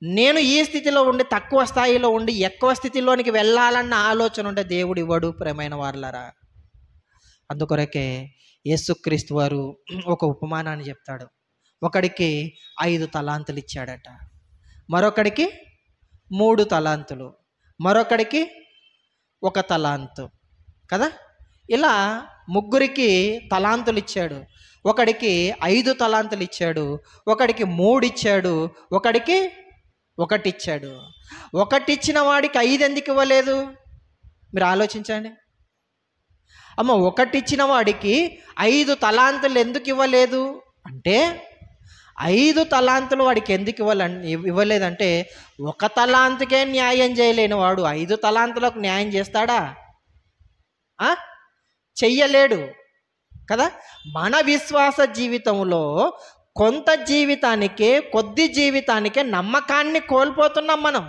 నేను ఈ స్థితిలో ఉండి తక్కువ స్థాయిలో ఉండి ఎక్కువ స్థితిలోనికి వెళ్ళాలన్న ఆలోచన ఉంటే దేవుడు ఇవ్వడు ప్రియమైన వాళ్ళరా. అందుకొరకే యేసుక్రీస్తు వారు ఒక ఉపమానాన్ని చెప్తాడు. ఒకడికి 5 తలాంతులు ఇచ్చాడట, మరొకడికి 3 తలాంతులు, మరొకడికి 1 తలాంతు కదా. ఇలా ముగ్గురికి తలాంతులు ఇచ్చాడు. ఒకడికి 5 తలాంతులు ఇచ్చాడు, ఒకడికి 3 ఇచ్చాడు, ఒకడికి 1 ఇచ్చాడు. 1 ఇచ్చిన వాడికి 5 ఎందుకు ఇవ్వలేదు? మీరు ఆలోచించండి. అమ్మ, 1 ఇచ్చిన వాడికి 5 తలాంతులు ఎందుకు ఇవ్వలేదు అంటే, 5 తలాంతులు వాడికి ఎందుకు ఇవ్వలేదంటే, 1 తలాంతుకే న్యాయం చేయలేని వాడు 5 తలాంతులకు న్యాయం చేస్తాడా? చెయ్యలేడు కదా. మన విశ్వాస జీవితంలో కొంత జీవితానికే, కొద్ది జీవితానికే నమ్మకాన్ని కోల్పోతున్నాం మనం.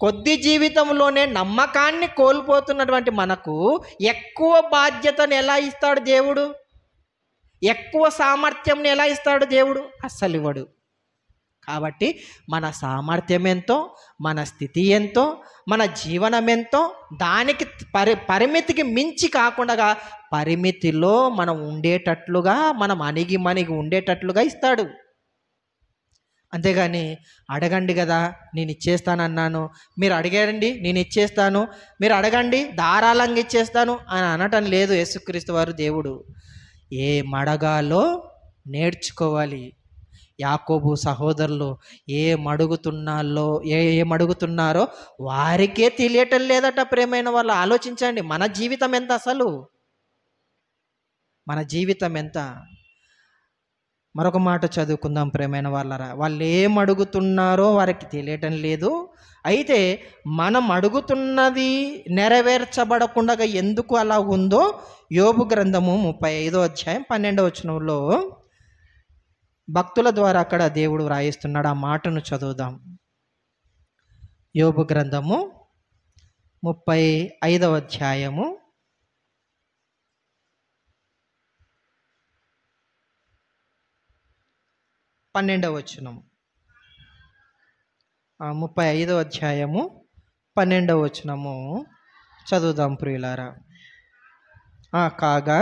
కొద్ది జీవితంలోనే నమ్మకాన్ని కోల్పోతున్నటువంటి మనకు ఎక్కువ బాధ్యతను ఎలా ఇస్తాడు దేవుడు? ఎక్కువ సామర్థ్యంని ఎలా ఇస్తాడు దేవుడు? అస్సలు ఇవ్వడు. కాబట్టి మన సామర్థ్యం ఎంతో, మన స్థితి ఎంతో, మన జీవనం ఎంతో, దానికి పరిమితికి మించి కాకుండా పరిమితిలో మనం ఉండేటట్లుగా, మనం అణిగి మణిగి ఉండేటట్లుగా ఇస్తాడు. అంతేగాని అడగండి కదా నేను ఇచ్చేస్తానన్నాను, మీరు అడిగారండి నేను ఇచ్చేస్తాను, మీరు అడగండి ధారాళంగా ఇచ్చేస్తాను అని అనటం లేదు యేసుక్రీస్తు వారు. దేవుడు ఏమడగాలో నేర్చుకోవాలి. యాకోబు సహోదరులు ఏమడుగుతున్నారో వారికే తెలియటం లేదట ప్రియమైన వాళ్ళు. ఆలోచించండి, మన జీవితం ఎంత, అసలు మన జీవితం ఎంత? మరొక మాట చదువుకుందాం ప్రియమైన వాళ్ళరా. వాళ్ళు ఏమడుగుతున్నారో వారికి తెలియటం లేదు. అయితే మనం అడుగుతున్నది నెరవేర్చబడకుండా ఎందుకు అలా ఉందో యోబు గ్రంథము 35వ అధ్యాయం 12వ వచనంలో భక్తుల ద్వారా అక్కడ దేవుడు వ్రాయిస్తున్నాడు. ఆ మాటను చదువుదాం. యోబు గ్రంథము 35వ అధ్యాయము 12వ వచనం. 35వ అధ్యాయము 12వ వచనము చదువుదాం ప్రియులారా. కాగా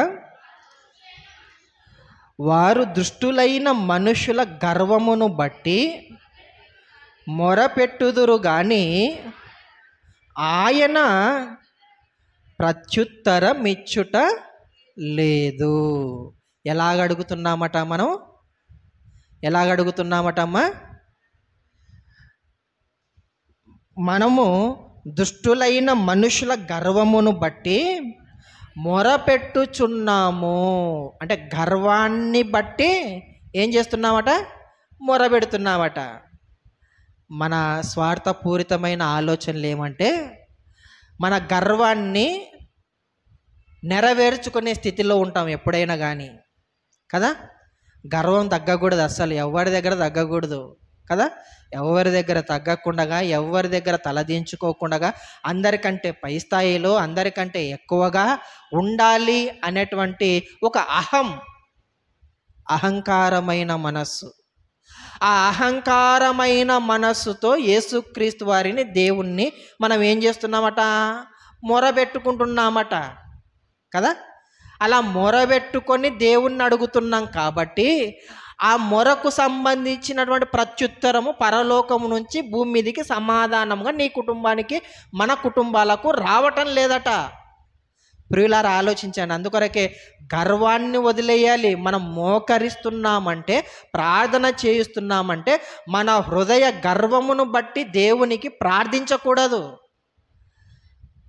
వారు దుష్టులైన మనుషుల గర్వమును బట్టి మొరపెట్టుదురు గాని ఆయన ప్రత్యుత్తరమిచ్చుట లేదు. ఎలాగడుగుతున్నామట మనం? ఎలాగడుగుతున్నామటమ్మా? మనము దుష్టులైన మనుషుల గర్వమును బట్టి మొరపెట్టుచున్నాము. అంటే గర్వాన్ని బట్టి ఏం చేస్తున్నామట? మొరపెడుతున్నామట. మన స్వార్థపూరితమైన ఆలోచనలు ఏమంటే, మన గర్వాన్ని నెరవేర్చుకునే స్థితిలో ఉంటాం ఎప్పుడైనా కానీ కదా. గర్వం తగ్గకూడదు, అస్సలు ఎవరి దగ్గర తగ్గకూడదు కదా. ఎవరి దగ్గర తగ్గకుండా, ఎవరి దగ్గర తలదించుకోకుండా, అందరికంటే పై స్థాయిలో, అందరికంటే ఎక్కువగా ఉండాలి అనేటువంటి ఒక అహంకారమైన మనస్సు. ఆ అహంకారమైన మనస్సుతో యేసుక్రీస్తు వారిని, దేవుణ్ణి మనం ఏం చేస్తున్నామట? మొరబెట్టుకుంటున్నామట కదా. అలా మొరబెట్టుకొని దేవుణ్ణి అడుగుతున్నాం కాబట్టి ఆ మొరకు సంబంధించినటువంటి ప్రత్యుత్తరము పరలోకము నుంచి భూమి మీదకి సమాధానంగా నీ కుటుంబానికి, మన కుటుంబాలకు రావటం లేదట. ప్రియులారా ఆలోచించండి. అందుకొరకే గర్వాన్ని వదిలేయాలి. మనం మోకరిస్తున్నామంటే, ప్రార్థన చేయిస్తున్నామంటే మన హృదయ గర్వమును బట్టి దేవునికి ప్రార్థించకూడదు.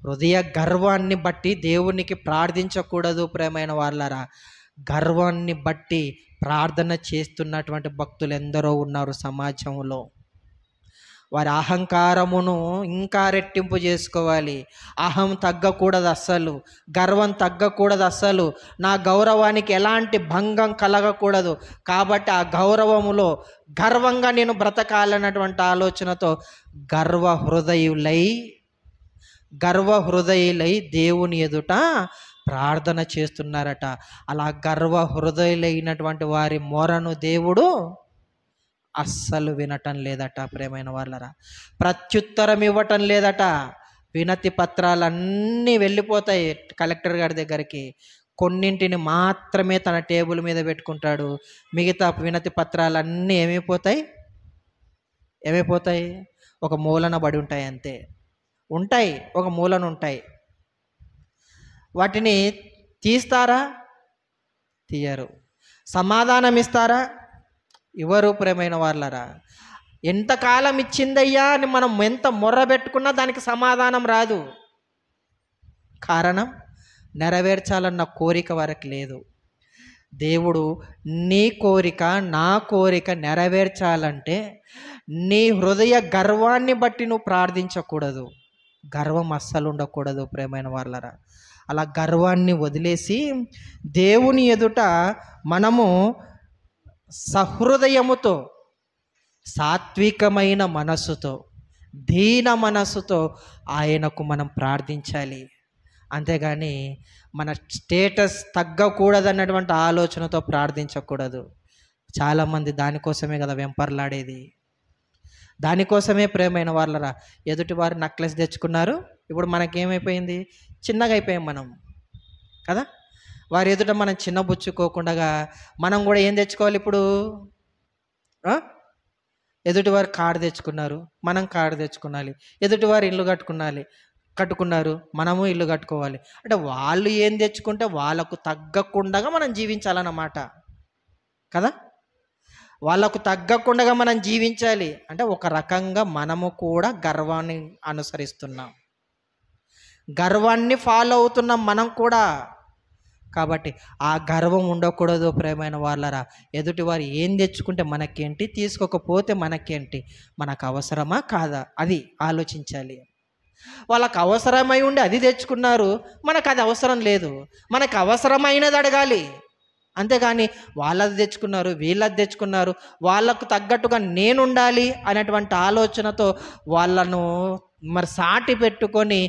హృదయ గర్వాన్ని బట్టి దేవునికి ప్రార్థించకూడదు ప్రియమైన వాళ్ళరా. గర్వాన్ని బట్టి ప్రార్థన చేస్తున్నటువంటి భక్తులు ఎందరో ఉన్నారు సమాజంలో. వారి అహంకారమును ఇంకా రెట్టింపు చేసుకోవాలి. అహం తగ్గకూడదు అస్సలు, గర్వం తగ్గకూడదు అస్సలు, నా గౌరవానికి ఎలాంటి భంగం కలగకూడదు. కాబట్టి ఆ గౌరవములో గర్వంగా నేను బ్రతకాలన్నటువంటి ఆలోచనతో గర్వ హృదయులై దేవుని ఎదుట ప్రార్థన చేస్తున్నారట. అలా గర్వ హృదయులైనటువంటి వారి మొరను దేవుడు అస్సలు వినటం లేదట. ప్రేమైన వాళ్ళరా, ప్రత్యుత్తరం ఇవ్వటం లేదట. వినతి పత్రాలన్నీ వెళ్ళిపోతాయి కలెక్టర్ గారి దగ్గరికి. కొన్నింటిని మాత్రమే తన టేబుల్ మీద పెట్టుకుంటాడు. మిగతా వినతి పత్రాలన్నీ ఏమైపోతాయి? ఒక మూలన పడి ఉంటాయి, అంతే. ఒక మూలన ఉంటాయి. వాటిని తీస్తారా? తీయరు. సమాధానం ఇస్తారా? ఇవ్వరు. ప్రేమైన వాళ్ళరా, ఎంతకాలం ఇచ్చిందయ్యా అని మనం ఎంత మొర్ర పెట్టుకున్నా దానికి సమాధానం రాదు. కారణం, నెరవేర్చాలన్న కోరిక వరకు లేదు. దేవుడు నీ కోరిక, నా కోరిక నెరవేర్చాలంటే నీ హృదయ గర్వాన్ని బట్టి నువ్వు ప్రార్థించకూడదు. గర్వం అస్సలు ఉండకూడదు. ప్రేమైన వాళ్ళరా, అలా గర్వాన్ని వదిలేసి దేవుని ఎదుట మనము సహృదయముతో, సాత్వికమైన మనస్సుతో, దీన మనస్సుతో ఆయనకు మనం ప్రార్థించాలి. అంతేగాని మన స్టేటస్ తగ్గకూడదన్నటువంటి ఆలోచనతో ప్రార్థించకూడదు. చాలామంది దానికోసమే కదా వెంపర్లాడేది. దానికోసమే ప్రేమైన వాళ్ళరా, ఎదుటివారు నెక్లెస్ తెచ్చుకున్నారు, ఇప్పుడు మనకేమైపోయింది? చిన్నగా అయిపోయాం మనం కదా. వారి ఎదుట మనం చిన్నబుచ్చుకోకుండా మనం కూడా ఏం తెచ్చుకోవాలి ఇప్పుడు? ఎదుటివారు కారు తెచ్చుకున్నారు, మనం కారు తెచ్చుకోవాలి. ఎదుటివారు ఇల్లు కట్టుకున్నారు, మనము ఇల్లు కట్టుకోవాలి. అంటే వాళ్ళు ఏం తెచ్చుకుంటే వాళ్ళకు తగ్గకుండా మనం జీవించాలన్నమాట కదా. వాళ్ళకు తగ్గకుండా మనం జీవించాలి. అంటే ఒక రకంగా మనము కూడా గర్వాన్ని అనుసరిస్తున్నాం, గర్వాన్ని ఫాలో అవుతున్నాం మనం కూడా. కాబట్టి ఆ గర్వం ఉండకూడదు. ప్రేమైన వాళ్ళరా, ఎదుటివారు ఏం తెచ్చుకుంటే మనకేంటి, తీసుకోకపోతే మనకేంటి, మనకు అవసరమా కాదా అది ఆలోచించాలి. వాళ్ళకు అవసరమై ఉండి అది తెచ్చుకున్నారు, మనకు అది అవసరం లేదు. మనకు అవసరమైనది అడగాలి. అంతేగాని వాళ్ళది తెచ్చుకున్నారు, వీళ్ళది తెచ్చుకున్నారు, వాళ్ళకు తగ్గట్టుగా నేనుండాలి అనేటువంటి ఆలోచనతో వాళ్ళను మరి సాటి పెట్టుకొని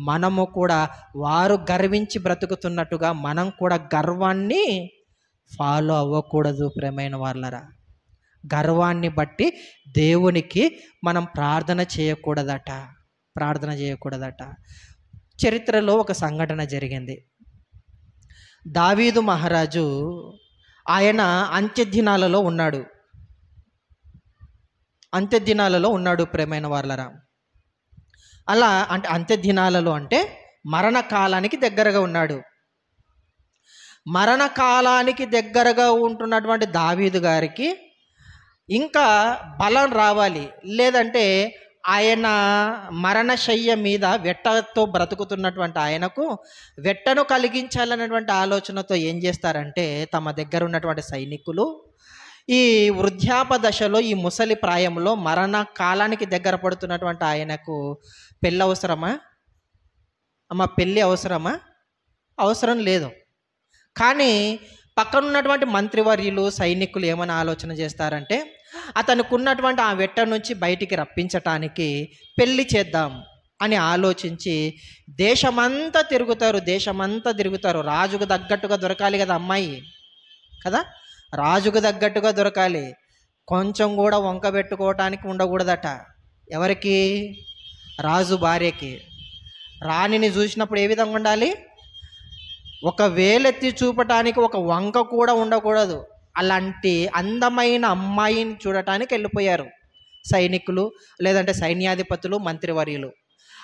మనము కూడా వారు గర్వించి బ్రతుకుతున్నట్టుగా మనం కూడా గర్వాన్ని ఫాలో అవ్వకూడదు. ప్రేమైన వాళ్ళరా, గర్వాన్ని బట్టి దేవునికి మనం ప్రార్థన చేయకూడదట. చరిత్రలో ఒక సంఘటన జరిగింది. దావీదు మహారాజు ఆయన అంత్యదినాలలో ఉన్నాడు. ప్రేమైన వాళ్ళరా, అలా అంటే అంత్యదినాలలో అంటే మరణకాలానికి దగ్గరగా ఉన్నాడు. మరణకాలానికి దగ్గరగా ఉంటున్నటువంటి దావీదు గారికి ఇంకా బలం రావాలి, లేదంటే ఆయన మరణశయ్య మీద వెట్టతో బ్రతుకుతున్నటువంటి ఆయనకు వెట్టను కలిగించాలన్నటువంటి ఆలోచనతో ఏం చేస్తారంటే, తమ దగ్గర ఉన్నటువంటి సైనికులు ఈ వృద్ధాప దశలో, ఈ ముసలి ప్రాయంలో మరణ కాలానికి దగ్గర పడుతున్నటువంటి ఆయనకు పెళ్ళి అవసరమా అమ్మ? పెళ్ళి అవసరమా? అవసరం లేదు. కానీ పక్కనున్నటువంటి మంత్రివర్యులు, సైనికులు ఏమైనా ఆలోచన చేస్తారంటే, అతనికి ఉన్నటువంటి ఆ వెట్ట నుంచి బయటికి రప్పించటానికి పెళ్ళి చేద్దాం అని ఆలోచించి దేశమంతా తిరుగుతారు. రాజుకు తగ్గట్టుగా దొరకాలి కదా అమ్మాయి కదా, రాజుకు తగ్గట్టుగా దొరకాలి. కొంచెం కూడా వంక పెట్టుకోవటానికి ఉండకూడదట. ఎవరికి? రాజు భార్యకి. రాణిని చూసినప్పుడు ఏ విధంగా ఉండాలి? ఒక వేలెత్తి చూపటానికి ఒక వంక కూడా ఉండకూడదు. అలాంటి అందమైన అమ్మాయిని చూడటానికి వెళ్ళిపోయారు సైనికులు, లేదంటే సైన్యాధిపతులు, మంత్రివర్యులు.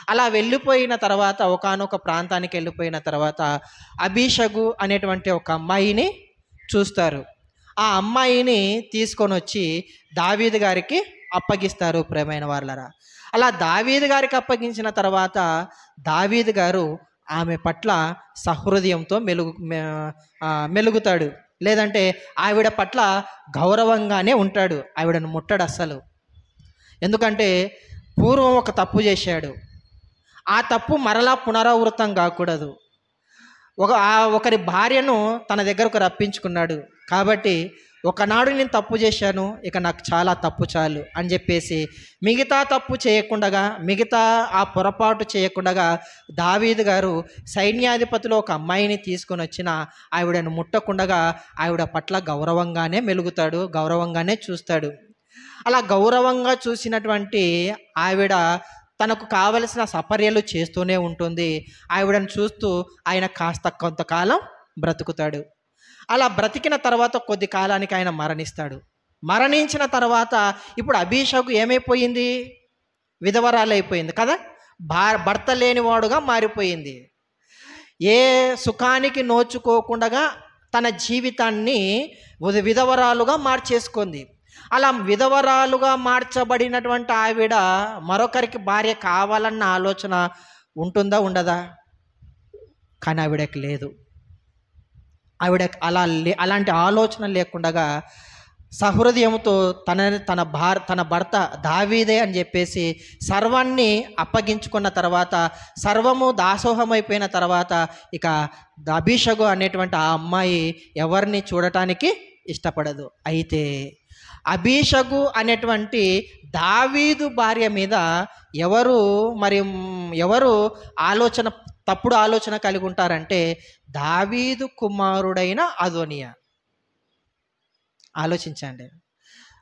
అలా వెళ్ళిపోయిన తర్వాత ఒకానొక ప్రాంతానికి వెళ్ళిపోయిన తర్వాత అభిషగు అనేటువంటి ఒక అమ్మాయిని చూస్తారు. ఆ అమ్మాయిని తీసుకొని వచ్చి దావీదు గారికి అప్పగిస్తారు. ప్రేమైన వాళ్ళరా, అలా దావీదు గారికి అప్పగించిన తర్వాత దావీదు గారు ఆమె పట్ల సహృదయంతో మెలుగుతాడు. లేదంటే ఆవిడ పట్ల గౌరవంగానే ఉంటాడు, ఆవిడను ముట్టడు అస్సలు. ఎందుకంటే పూర్వం ఒక తప్పు చేశాడు, ఆ తప్పు మరలా పునరావృతం కాకూడదు. ఒకరి భార్యను తన దగ్గరకు రప్పించుకున్నాడు కాబట్టి ఒకనాడు నేను తప్పు చేశాను, ఇక నాకు చాలా తప్పు చాలు అని చెప్పేసి మిగతా తప్పు చేయకుండా, మిగతా ఆ పొరపాటు చేయకుండా దావీదు గారు సైన్యాధిపతిలో ఒక అమ్మాయిని తీసుకొని వచ్చిన ఆవిడను ముట్టకుండా ఆవిడ పట్ల గౌరవంగానే మెలుగుతాడు, గౌరవంగానే చూస్తాడు. అలా గౌరవంగా చూసినటువంటి ఆవిడ తనకు కావలసిన సపర్యలు చేస్తూనే ఉంటుంది. ఆవిడను చూస్తూ ఆయన కాస్త కొంతకాలం బ్రతుకుతాడు. అలా బ్రతికిన తర్వాత కొద్ది కాలానికి ఆయన మరణిస్తాడు. మరణించిన తర్వాత ఇప్పుడు అబీషగు ఏమైపోయింది? విధవరాలైపోయింది కదా, భర్త లేనివాడుగా మారిపోయింది. ఏ సుఖానికి నోచుకోకుండా తన జీవితాన్ని విధవరాలుగా మార్చేసుకుంది. అలా విధవరాలుగా మార్చబడినటువంటి ఆవిడ మరొకరికి భార్య కావాలన్న ఆలోచన ఉంటుందా, ఉండదా? కానీ ఆవిడకి లేదు. ఆవిడకి అలాంటి ఆలోచన లేకుండా సహృదయంతో తన భర్త దావీదే అని చెప్పేసి సర్వాన్ని అప్పగించుకున్న తర్వాత, సర్వము దాసోహమైపోయిన తర్వాత ఇక అబీషగు అనేటువంటి ఆ అమ్మాయి ఎవరిని చూడటానికి ఇష్టపడదు. అయితే అబీషగు అనేటువంటి దావీదు భార్య మీద ఎవరు తప్పుడు ఆలోచన కలిగి ఉంటారంటే దావీదు కుమారుడైన అదోనియా. ఆలోచించండి.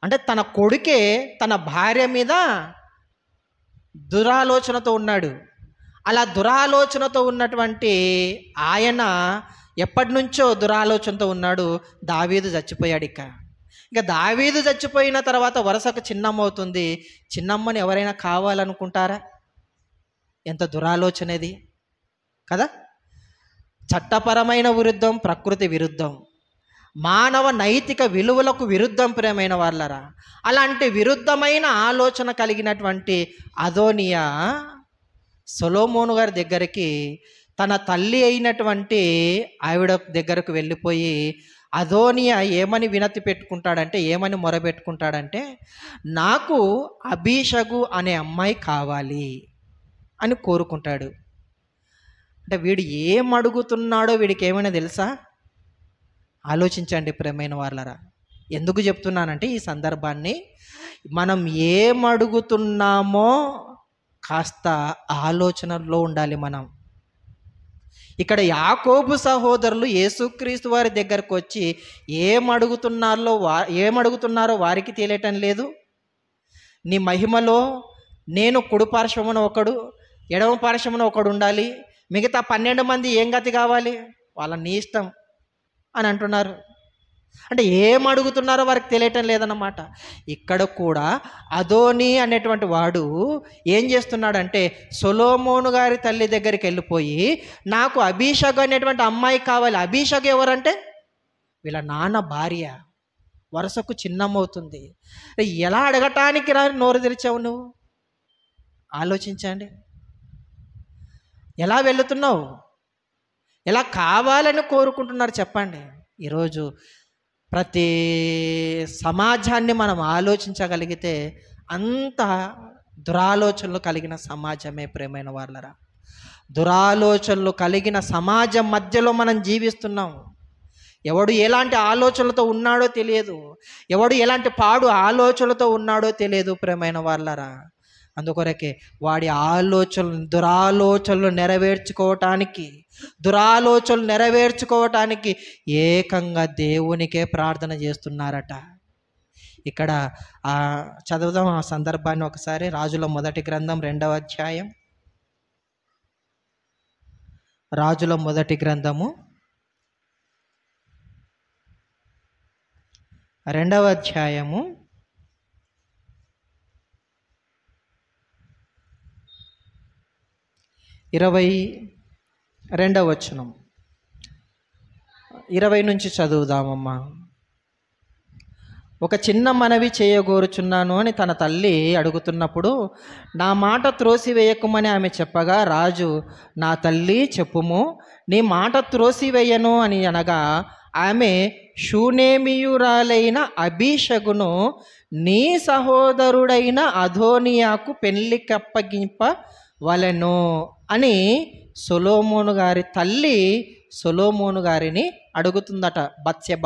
అంటే తన కొడుకే తన భార్య మీద దురాలోచనతో ఉన్నాడు. అలా దురాలోచనతో ఉన్నటువంటి ఆయన ఎప్పటి నుంచో దురాలోచనతో ఉన్నాడు. దావీదు చచ్చిపోయాడు. ఇక దావీదు చచ్చిపోయిన తర్వాత వరుసకు చిన్నమ్మ అవుతుంది. చిన్నమ్మని ఎవరైనా కావాలనుకుంటారా? ఎంత దురాలోచనది కదా. చట్టపరమైన విరుద్ధం, ప్రకృతి విరుద్ధం, మానవ నైతిక విలువలకు విరుద్ధం ప్రియమైన వాళ్ళరా. అలాంటి విరుద్ధమైన ఆలోచన కలిగినటువంటి అదోనియా సొలొమోను గారి దగ్గరికి తన తల్లి అయినటువంటి ఆవిడ దగ్గరకు వెళ్ళిపోయి అదోనియా ఏమని వినతి పెట్టుకుంటాడంటే, ఏమని మొరబెట్టుకుంటాడంటే, నాకు అబీషగు అనే అమ్మాయి కావాలి అని కోరుకుంటాడు. అంటే వీడు ఏం అడుగుతున్నాడో వీడికి ఏమైనా తెలుసా? ఆలోచించండి ప్రియమైన వాళ్ళరా. ఎందుకు చెప్తున్నానంటే ఈ సందర్భాన్ని మనం ఏం అడుగుతున్నామో కాస్త ఆలోచనలో ఉండాలి మనం. ఇక్కడ యాకోబు సహోదరులు యేసుక్రీస్తు వారి దగ్గరకు వచ్చి ఏమడుగుతున్నారో వారికి తెలియటం లేదు. నీ మహిమలో నేను కుడి పార్శ్వమున ఒకడు, ఎడమ పార్శ్వమున ఒకడు ఉండాలి, మిగతా 12 మంది ఏం గతి కావాలి, వాళ్ళ నీ ఇష్టం అని అంటున్నారు. అంటే ఏం అడుగుతున్నారో వారికి తెలియటం లేదన్నమాట. ఇక్కడ కూడా అదోని అనేటువంటి వాడు ఏం చేస్తున్నాడంటే సొలొమోను గారి తల్లి దగ్గరికి వెళ్ళిపోయి నాకు అబీషగు అనేటువంటి అమ్మాయి కావాలి. అబీషగు ఎవరంటే వీళ్ళ నాన్న భార్య, వరుసకు చిన్నమ్మవుతుంది. ఎలా అడగటానికి నోరు తెరిచావు నువ్వు? ఆలోచించండి. ఎలా వెళుతున్నావు? ఎలా కావాలని కోరుకుంటున్నారు చెప్పండి. ఈరోజు ప్రతి సమాజాన్ని మనం ఆలోచించగలిగితే అంత దురాలోచనలు కలిగిన సమాజమే ప్రియమైన వాళ్ళరా. దురాలోచనలు కలిగిన సమాజం మధ్యలో మనం జీవిస్తున్నాం. ఎవడు ఎలాంటి ఆలోచనలతో ఉన్నాడో తెలియదు, ఎవడు ఎలాంటి పాడు ఆలోచనలతో ఉన్నాడో తెలియదు ప్రియమైన వాళ్ళరా. అందుకొరకే వాడి దురాలోచనలు నెరవేర్చుకోవటానికి ఏకంగా దేవునికే ప్రార్థన చేస్తున్నారట. ఇక్కడ చదువుదాం ఆ సందర్భాన్ని ఒకసారి. రాజుల మొదటి గ్రంథం 2వ అధ్యాయం. రాజుల మొదటి గ్రంథము 2వ అధ్యాయము 22వ వచనం, 20 నుంచి చదువుదామమ్మా. ఒక చిన్న మనవి చేయగోరుచున్నాను అని తన తల్లి అడుగుతున్నప్పుడు నా మాట త్రోసివేయకుమని ఆమె చెప్పగా రాజు, నా తల్లి చెప్పుము, నీ మాట త్రోసివేయను అని అనగా ఆమె షూనేమియురాలైన అబీషగును నీ సహోదరుడైన అదోనియాకు పెళ్లికప్పగింపవలెను అని సొలొమోను గారి తల్లి సొలొమోను గారిని అడుగుతుందట బత్షెబ.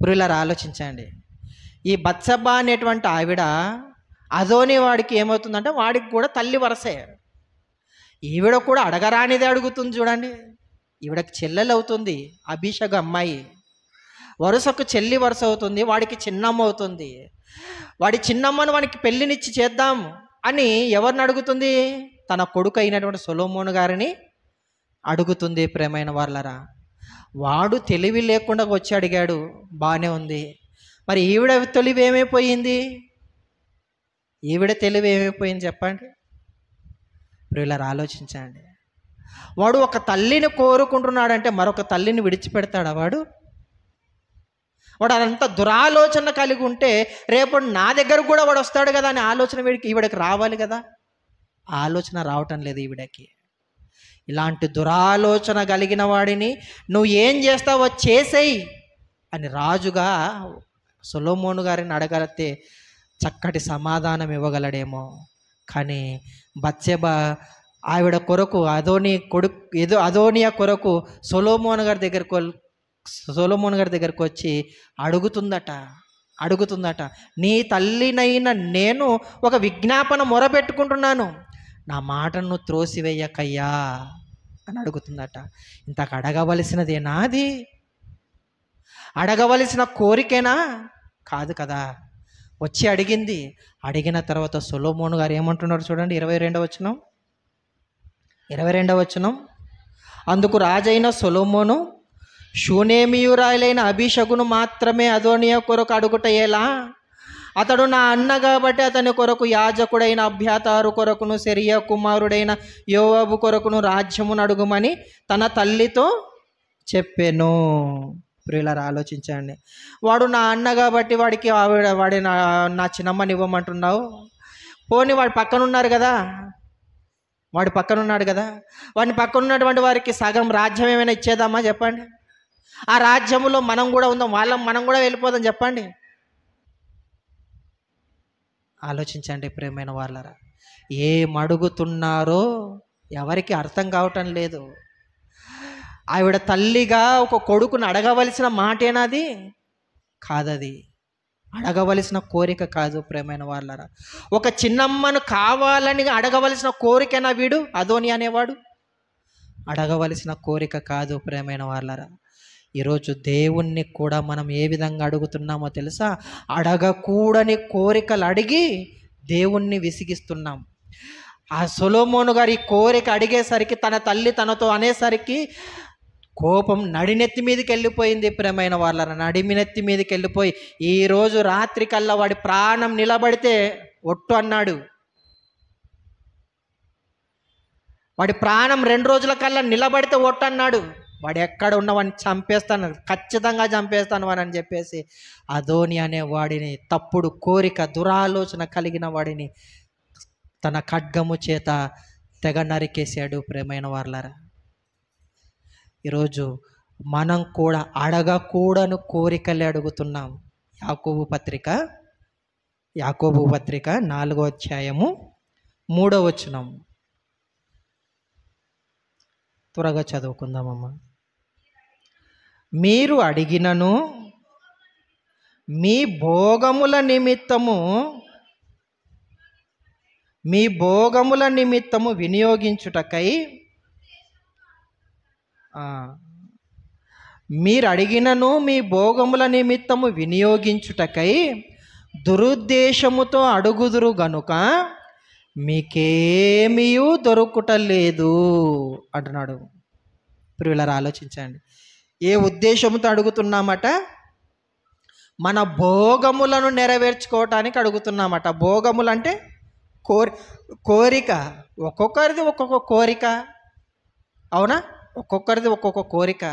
ప్రియులారా, ఆలోచించండి. ఈ బత్షెబ అనేటువంటి ఆవిడ అదోని వాడికి ఏమవుతుందంటే వాడికి కూడా తల్లి వరసే. ఈవిడ కూడా అడగరానిదే అడుగుతుంది చూడండి. ఈవిడకి చెల్లెలు అవుతుంది, అభిషేక్ అమ్మాయి వరుసకు చెల్లి వరుస అవుతుంది, వాడికి చిన్నమ్మ అవుతుంది. వాడి చిన్నమ్మను వానికి పెళ్ళినిచ్చి చేద్దాం అని ఎవరిని అడుగుతుంది? తన కొడుకు అయినటువంటి సొలొమోను గారిని అడుగుతుంది. ప్రేమైన వాళ్ళరా, వాడు తెలివి లేకుండా వచ్చి అడిగాడు, బాగానే ఉంది. మరి ఈవిడ తెలివి ఏమైపోయింది? ఈవిడ తెలివి ఏమైపోయింది చెప్పండి. ప్రియులారా, ఆలోచించండి. వాడు ఒక తల్లిని కోరుకుంటున్నాడంటే మరొక తల్లిని విడిచిపెడతాడా వాడు? అదంతా దురాలోచన కలిగి ఉంటే రేపు నా దగ్గర కూడా వాడు వస్తాడు కదా అనే ఆలోచన ఈవిడకి రావాలి కదా. ఆలోచన రావటం లేదు ఈవిడకి. ఇలాంటి దురాలోచన కలిగిన వాడిని నువ్వు ఏం చేస్తావో చేసేయి అని రాజుగా సొలొమోను గారిని అడగలితే చక్కటి సమాధానం ఇవ్వగలడేమో. కానీ బత్షెబ ఆవిడ కొరకు అదోనియా కొరకు సొలొమోను గారి దగ్గరకు వచ్చి అడుగుతుందట, నీ తల్లినైన నేను ఒక విజ్ఞాపన మొరపెట్టుకుంటున్నాను, నా మాటను త్రోసివేయకయ్యా అని అడుగుతుందట. ఇంతకు అడగవలసినదేనా? అది అడగవలసిన కోరికేనా? కాదు కదా. వచ్చి అడిగిన తర్వాత సొలొమోను గారు ఏమంటున్నారు చూడండి. 22వ వచనం. అందుకు రాజైన సొలొమోను షూనేమియురాలైన అబీషగును మాత్రమే అదోనియా కొరకు అడుగుట ఎలా? అతడు నా అన్న కాబట్టి అతని కొరకు యాజకుడైన అబ్యాతారు కొరకును సెరియా కుమారుడైన యోవాబు కొరకును రాజ్యమును అడుగుమని తన తల్లితో చెప్పెను. ప్రియులారా, ఆలోచించండి. వాడు నా అన్న కాబట్టి వాడి నా చిన్నమ్మని ఇవ్వమంటున్నావు. పోనీ వాడి పక్కన ఉన్నాడు కదా, వాడి పక్కన ఉన్నటువంటి వారికి సగం రాజ్యం ఏమైనా ఇచ్చేద్దామా చెప్పండి? ఆ రాజ్యంలో మనం కూడా ఉందాం, మనం కూడా వెళ్ళిపోదాం చెప్పండి. ఆలోచించండి ప్రియమైన వాళ్ళరా, ఏం అడుగుతున్నారో ఎవరికి అర్థం కావటం లేదు. ఆవిడ తల్లిగా ఒక కొడుకుని అడగవలసిన మాటేనాది? కాదది. అడగవలసిన కోరిక కాదు ప్రియమైన వాళ్ళరా. ఒక చిన్నమ్మను కావాలని అడగవలసిన కోరికనా వీడు అదోని అనేవాడు? అడగవలసిన కోరిక కాదు ప్రియమైన వాళ్ళరా. ఈరోజు దేవుణ్ణి కూడా మనం ఏ విధంగా అడుగుతున్నామో తెలుసా? అడగకూడని కోరికలు అడిగి దేవుణ్ణి విసిగిస్తున్నాం. ఆ సొలొమోను గారి కోరిక అడిగేసరికి తన తల్లి తనతో అనేసరికి కోపం నడినెత్తి మీదకి వెళ్ళిపోయింది ప్రియమైన వాళ్ళ. నడిమినెత్తి మీదకి వెళ్ళిపోయి ఈరోజు రాత్రి కల్లా వాడి ప్రాణం నిలబడితే ఒట్టు అన్నాడు. వాడి ప్రాణం 2 రోజుల కల్లా నిలబడితే ఒట్టు అన్నాడు. వాడు ఎక్కడ ఉన్నవాడిని చంపేస్తాను, ఖచ్చితంగా చంపేస్తాను అని చెప్పేసి అదోని అనే వాడిని, తప్పుడు కోరిక దురాలోచన కలిగిన వాడిని తన ఖడ్గము చేత తెగ నరికేశాడు ప్రియమైన వాళ్ళారా. ఈరోజు మనం కూడా అడగకూడని కోరికలే అడుగుతున్నాం. యాకోబు పత్రిక 4వ అధ్యాయము 3వ వచనం త్వరగా చదువుకుందామమ్మా. మీరు అడిగినను మీ భోగముల నిమిత్తము వినియోగించుటకై మీరు అడిగినను మీ భోగముల నిమిత్తము వినియోగించుటకై దురుద్దేశముతో అడుగుదురు గనుక మీకేమీ దొరుకుటలేదు అంటున్నాడు. ప్రియులారా, ఆలోచించండి. ఏ ఉద్దేశంతో అడుగుతున్నామట? మన భోగములను నెరవేర్చుకోవటానికి అడుగుతున్నామట. భోగములు అంటే కోరిక. ఒక్కొక్కరిది ఒక్కొక్క కోరిక, అవునా? ఒక్కొక్కరిది ఒక్కొక్క కోరిక.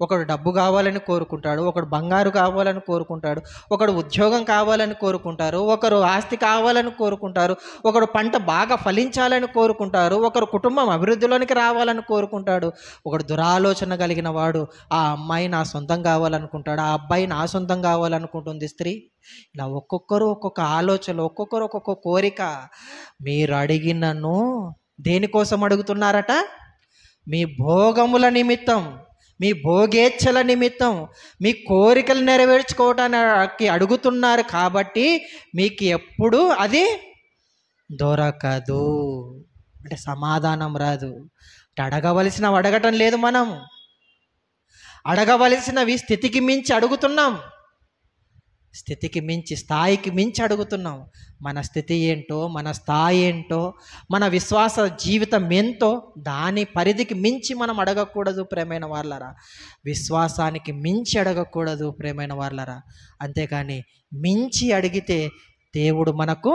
ఒకడు డబ్బు కావాలని కోరుకుంటాడు, ఒకడు బంగారు కావాలని కోరుకుంటాడు, ఒకడు ఉద్యోగం కావాలని కోరుకుంటారు, ఒకరు ఆస్తి కావాలని కోరుకుంటారు, ఒకడు పంట బాగా ఫలించాలని కోరుకుంటారు, ఒకరు కుటుంబం అభివృద్ధిలోనికి రావాలని కోరుకుంటాడు, ఒకడు దురాలోచన కలిగిన వాడు ఆ అమ్మాయి నా సొంతం కావాలనుకుంటాడు, ఆ అబ్బాయి నా సొంతం కావాలనుకుంటుంది స్త్రీ. ఇలా ఒక్కొక్కరు ఒక్కొక్క ఆలోచన, ఒక్కొక్కరు ఒక్కొక్క కోరిక. మీరు అడిగినను దేనికోసం అడుగుతున్నారట? మీ భోగముల నిమిత్తం, మీ భోగేచ్ఛల నిమిత్తం, మీ కోరికలు నెరవేర్చుకోవటానికి అడుగుతున్నారు కాబట్టి మీకు ఎప్పుడు అది దొరకదు. అంటే సమాధానం రాదు. అడగవలసినవి అడగటం లేదు, మనం అడగవలసినవి స్థితికి మించి అడుగుతున్నాం, స్థితికి మించి, స్థాయికి మించి అడుగుతున్నాం. మన స్థితి ఏంటో, మన స్థాయి ఏంటో, మన విశ్వాస జీవితం ఎంతో దాని పరిధికి మించి మనం అడగకూడదు ప్రేమైన వాళ్ళరా. విశ్వాసానికి మించి అడగకూడదు ప్రేమైన వాళ్ళరా. అంతేకాని మించి అడిగితే దేవుడు మనకు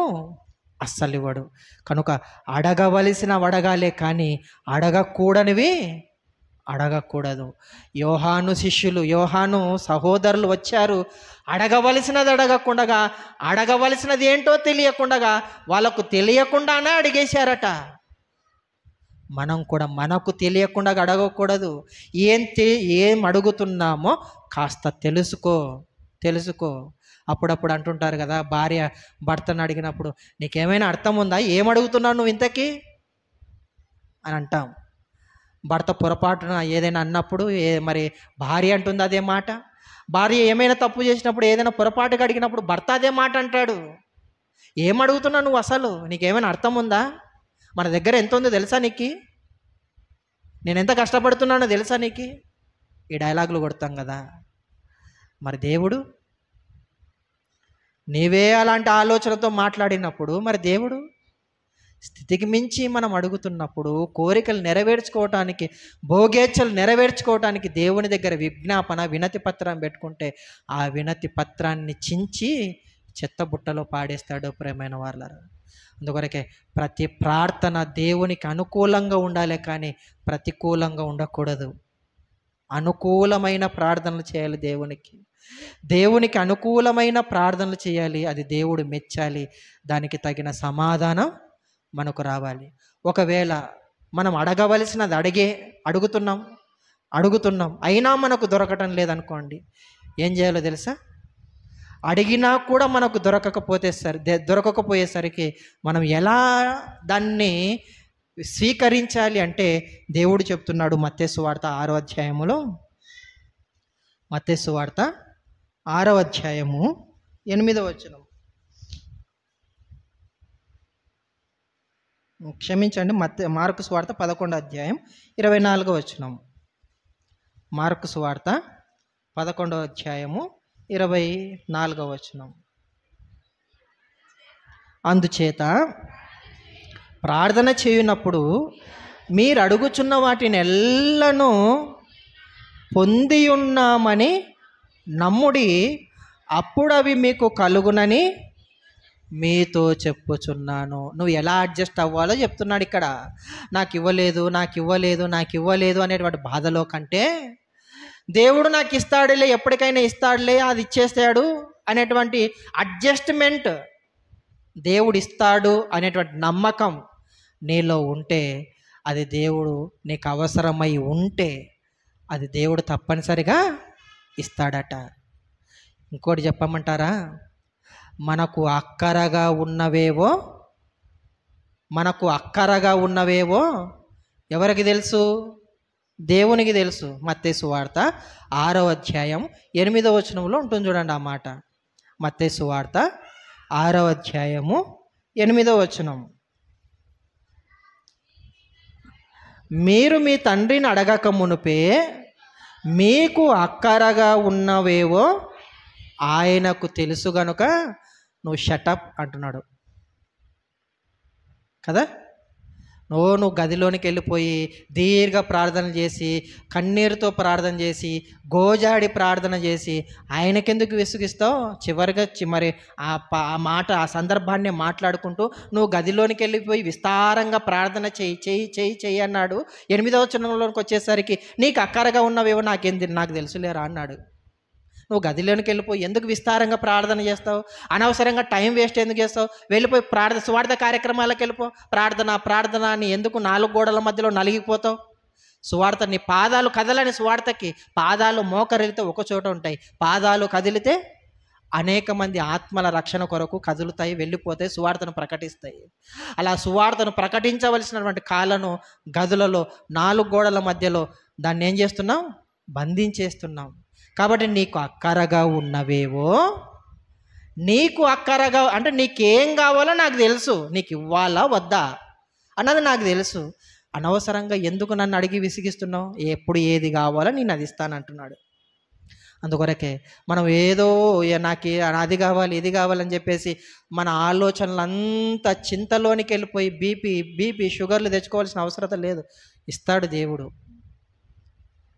అస్సలు ఇవ్వడు. కనుక అడగవలసినవి అడగాలే కానీ అడగకూడనివి అడగకూడదు. యోహాను శిష్యులు, యోహాను సహోదరులు వచ్చారు, అడగవలసినది అడగకుండా, అడగవలసినది ఏంటో తెలియకుండా, వాళ్ళకు తెలియకుండానే అడిగేశారట. మనం కూడా మనకు తెలియకుండా అడగకూడదు. ఏం అడుగుతున్నామో కాస్త తెలుసుకో. అప్పుడప్పుడు అంటుంటారు కదా, భార్య భర్తను అడిగినప్పుడు నీకేమైనా అర్థం ఉందా, ఏం అడుగుతున్నావు నువ్వు ఇంతకీ అని అంటాం. భర్త పొరపాటున ఏదైనా అన్నప్పుడు మరి భార్య అంటుంది అదే మాట. భార్య ఏమైనా తప్పు చేసినప్పుడు, ఏదైనా పొరపాటుగా అడిగినప్పుడు భర్త అదే మాట అంటాడు. ఏం అడుగుతున్నావు నువ్వు, అసలు నీకేమైనా అర్థం ఉందా, మన దగ్గర ఎంత ఉందో తెలుసా నీకు, నేను ఎంత కష్టపడుతున్నానో తెలుసా నీకు, ఈ డైలాగులు కొడతాం కదా. మరి దేవుడు, నీవే అలాంటి ఆలోచనతో మాట్లాడినప్పుడు మరి దేవుడు స్థితికి మించి మనం అడుగుతున్నప్పుడు, కోరికలు నెరవేర్చుకోవటానికి, భోగేచ్ఛలు నెరవేర్చుకోవటానికి దేవుని దగ్గర వినతి పత్రం పెట్టుకుంటే ఆ వినతి పత్రాన్ని చించి చెత్తబుట్టలో పాడేస్తాడు ప్రేమైన వాళ్ళారు. అందుకొరకే ప్రతి ప్రార్థన దేవునికి అనుకూలంగా ఉండాలి కానీ ప్రతికూలంగా ఉండకూడదు. అనుకూలమైన ప్రార్థనలు చేయాలి, దేవునికి అనుకూలమైన ప్రార్థనలు చేయాలి. అది దేవుడు మెచ్చాలి, దానికి తగిన సమాధానం మనకు రావాలి. ఒకవేళ మనం అడగవలసినది అడుగుతున్నాం అయినా మనకు దొరకటం లేదనుకోండి, ఏం చేయాలో తెలుసా? అడిగినా కూడా మనకు దొరకకపోయేసరికి మనం ఎలా దాన్ని స్వీకరించాలి అంటే దేవుడు చెప్తున్నాడు మత్తయి సువార్త 6వ అధ్యాయములో, మత్తయి సువార్త 6వ అధ్యాయము 8వ వచనం. క్షమించండి, మార్కు సువార్త 11వ అధ్యాయం 24వ వచనం. మార్కు సువార్త 11వ అధ్యాయము 24వ వచనం. అందుచేత ప్రార్థన చేయునప్పుడు మీరు అడుగుచున్న వాటిని ఎల్లను పొంది ఉన్నామని నమ్ముడి, అప్పుడు అవి మీకు కలుగునని మీతో చెప్పుచున్నాను. నువ్వు ఎలా అడ్జస్ట్ అవ్వాలో చెప్తున్నాడు ఇక్కడ. నాకు ఇవ్వలేదు అనేటువంటి బాధలో కంటే దేవుడు నాకు ఇస్తాడులే, ఎప్పటికైనా ఇస్తాడులే, అది ఇచ్చేస్తాడు అనేటువంటి అడ్జస్ట్మెంట్, దేవుడు ఇస్తాడు అనేటువంటి నమ్మకం నీలో ఉంటే, అది దేవుడు నీకు అవసరమై ఉంటే అది దేవుడు తప్పనిసరిగా ఇస్తాడట. ఇంకోటి చెప్పమంటారా? మనకు అక్కరగా ఉన్నవేవో ఎవరికి తెలుసు? దేవునికి తెలుసు. మత్తయి సువార్త 6వ అధ్యాయం 8వ వచనంలో ఉంటుంది చూడండి ఆ మాట. మత్తయి సువార్త 6వ అధ్యాయము 8వ వచనం. మీరు మీ తండ్రిని అడగక మునుపే మీకు అక్కరగా ఉన్నవేవో ఆయనకు తెలుసు గనుక నువ్వు షటప్ అంటున్నాడు కదా. నువ్వు గదిలోనికి వెళ్ళిపోయి దీర్ఘ ప్రార్థన చేసి, కన్నీరుతో ప్రార్థన చేసి, గోజాడి ప్రార్థన చేసి ఆయనకెందుకు విసుగిస్తావు? చివరిగా మరి ఆ మాట, ఆ సందర్భాన్ని మాట్లాడుకుంటూ నువ్వు గదిలోనికి వెళ్ళిపోయి విస్తారంగా ప్రార్థన చెయ్యి చెయ్యి చెయ్యి చెయ్యి అన్నాడు. 8వ వచనంలోకి వచ్చేసరికి నీకు అక్కరగా ఉన్నవేవో నాకు తెలుసులేరా అన్నాడు. నువ్వు గదిలోనికి వెళ్ళిపోయి ఎందుకు విస్తారంగా ప్రార్థన చేస్తావు? అనవసరంగా టైం వేస్ట్ ఎందుకు చేస్తావు? వెళ్ళిపోయి సువార్త కార్యక్రమాలకు వెళ్ళిపో. ప్రార్థన అని ఎందుకు 4 గోడల మధ్యలో నలిగిపోతావు? సువార్త నీ పాదాలు కదలని, సువార్తకి పాదాలు మోకరిల్లితే ఒక చోట ఉంటాయి, పాదాలు కదిలితే అనేక మంది ఆత్మల రక్షణ కొరకు కదులుతాయి, వెళ్ళిపోతాయి, సువార్తను ప్రకటిస్తాయి. అలా సువార్తను ప్రకటించవలసినటువంటి కాళ్ళను గదులలో 4 గోడల మధ్యలో దాన్ని ఏం చేస్తున్నాం? బంధించేస్తున్నాం. కాబట్టి నీకు అక్కరగా ఉన్నవేవో, నీకు అక్కరగా అంటే నీకేం కావాలో నాకు తెలుసు, నీకు ఇవ్వాలా వద్దా అన్నది నాకు తెలుసు. అనవసరంగా ఎందుకు నన్ను అడిగి విసిగిస్తున్నావు? ఎప్పుడు ఏది కావాలో నేను అది ఇస్తానంటున్నాడు. అందుకొరకే మనం ఏదో నాకు అది కావాలి ఇది కావాలని చెప్పేసి మన ఆలోచనలంతా చింతలోనికి వెళ్ళిపోయి బీపీ షుగర్లు తెచ్చుకోవాల్సిన అవసరం లేదు. ఇస్తాడు దేవుడు.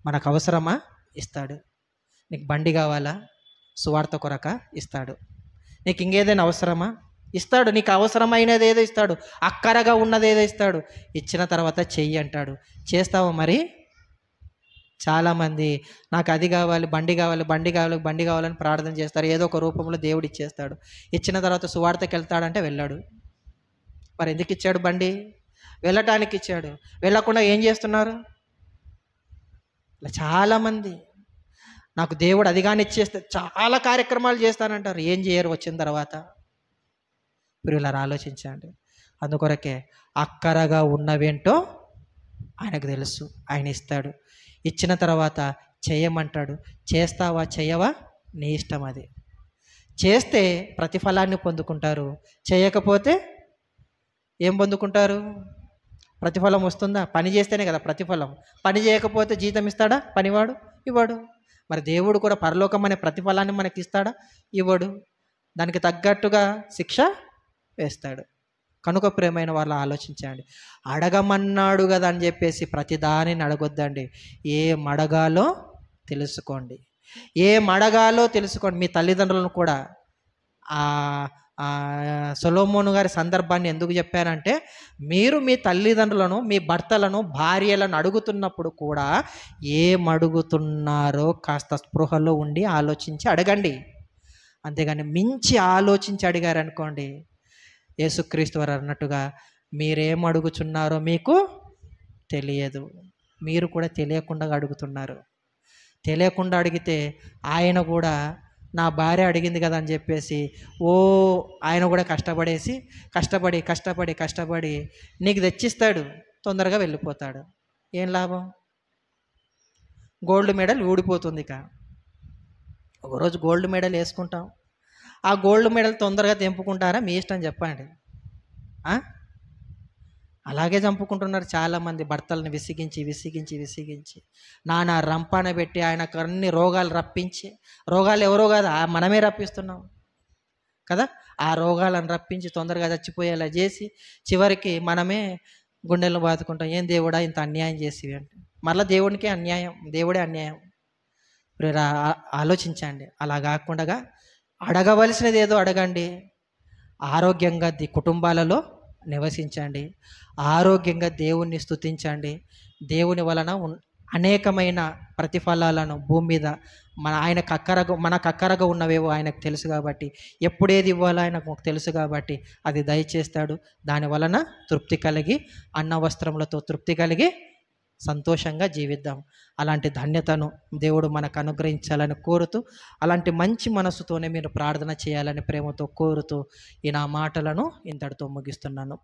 మనకు అవసరమా? ఇస్తాడు. నీకు బండి కావాలా? సువార్త కొరక ఇస్తాడు. నీకు ఇంకేదైనా అవసరమా? ఇస్తాడు. నీకు అవసరమైనది ఏదో ఇస్తాడు, అక్కరగా ఉన్నదేదో ఇస్తాడు. ఇచ్చిన తర్వాత చెయ్యి అంటాడు. చేస్తావు మరి? చాలామంది నాకు అది కావాలి, బండి కావాలని ప్రార్థన చేస్తారు. ఏదో ఒక రూపంలో దేవుడు ఇచ్చేస్తాడు. ఇచ్చిన తర్వాత సువార్తకి వెళ్తాడంటే వెళ్ళాడు. మరి ఎందుకు ఇచ్చాడు బండి? వెళ్ళటానికి ఇచ్చాడు. వెళ్ళకుండా ఏం చేస్తున్నారు? ఇలా చాలామంది నాకు దేవుడు అది కానీ ఇచ్చేస్తే చాలా కార్యక్రమాలు చేస్తానంటారు. ఏం చేయరు వచ్చిన తర్వాత? ప్రియులారా ఆలోచించండి. అందుకొరకే అక్కరగా ఉన్నవేంటో ఆయనకు తెలుసు, ఆయన ఇస్తాడు. ఇచ్చిన తర్వాత చేయమంటాడు. చేస్తావా చేయవా నీ ఇష్టం. అది చేస్తే ప్రతిఫలాన్ని పొందుకుంటారు, చేయకపోతే ఏం పొందుకుంటారు? ప్రతిఫలం వస్తుందా? పని చేస్తేనే కదా ప్రతిఫలం. పని చేయకపోతే జీతం ఇస్తాడా పనివాడు? ఇవ్వడు. మరి దేవుడు కూడా పరలోకం అనే ప్రతిఫలాన్ని మనకి ఇస్తాడా? ఇవ్వడు. దానికి తగ్గట్టుగా శిక్ష వేస్తాడు. కనుక ప్రియమైన వాళ్ళు ఆలోచించండి. అడగమన్నాడు కదా అని చెప్పేసి ప్రతిదానిని అడగొద్దండి. ఏం అడగాలో తెలుసుకోండి. మీ తల్లిదండ్రులను కూడా సొలొమోను గారి సందర్భాన్ని ఎందుకు చెప్పానంటే, మీరు మీ తల్లిదండ్రులను, మీ భర్తలను, భార్యలను అడుగుతున్నప్పుడు కూడా ఏం అడుగుతున్నారో కాస్త స్పృహలో ఉండి ఆలోచించి అడగండి. అంతేగాని మించి ఆలోచించి అడిగారనుకోండి, యేసుక్రీస్తు వారు అన్నట్టుగా మీరేం అడుగుతున్నారో మీకు తెలియదు, మీరు కూడా తెలియకుండా అడుగుతున్నారు. తెలియకుండా అడిగితే ఆయన కూడా నా భార్య అడిగింది కదా అని చెప్పేసి ఆయన కూడా కష్టపడి నీకు తెచ్చిస్తాడు, తొందరగా వెళ్ళిపోతాడు. ఏం లాభం? గోల్డ్ మెడల్ ఊడిపోతుంది. ఒకరోజు గోల్డ్ మెడల్ వేసుకుంటాం, ఆ గోల్డ్ మెడల్ తొందరగా తెంపుకుంటారా? మీ ఇష్టం చెప్పండి. అలాగే చంపుకుంటున్నారు చాలామంది భర్తలను విసిగించి నానా రంపాన పెట్టి ఆయనకు అన్ని రోగాలు రప్పించి, రోగాలు ఎవరో కాదు మనమే రప్పిస్తున్నాం కదా, ఆ రోగాలను రప్పించి తొందరగా చచ్చిపోయేలా చేసి చివరికి మనమే గుండెలను బాదుకుంటాం. ఏం దేవుడా ఇంత అన్యాయం చేసి అంటే మళ్ళీ దేవుడికే అన్యాయం, దేవుడే అన్యాయం. ఆలోచించండి. అలా కాకుండా అడగవలసినది ఏదో అడగండి. ఆరోగ్యంగా కుటుంబాలలో నివసించండి. ఆరోగ్యంగా దేవుణ్ణి స్తుతించండి. దేవుని వలన అనేకమైన ప్రతిఫలాలను భూమి మీద మనకు అక్కరగా ఉన్నవేవో ఆయనకు తెలుసు కాబట్టి, ఎప్పుడేది ఇవ్వాలో ఆయనకు తెలుసు కాబట్టి అది దయచేస్తాడు. దాని వలన తృప్తి కలిగి, అన్న వస్త్రములతో తృప్తి కలిగి సంతోషంగా జీవిద్దాం. అలాంటి ధన్యతను దేవుడు మనకు అనుగ్రహించాలని కోరుతూ, అలాంటి మంచి మనసుతోనే మీరు ప్రార్థన చేయాలని ప్రేమతో కోరుతూ ఈ నా మాటలను ఇంతటితో ముగిస్తున్నాను.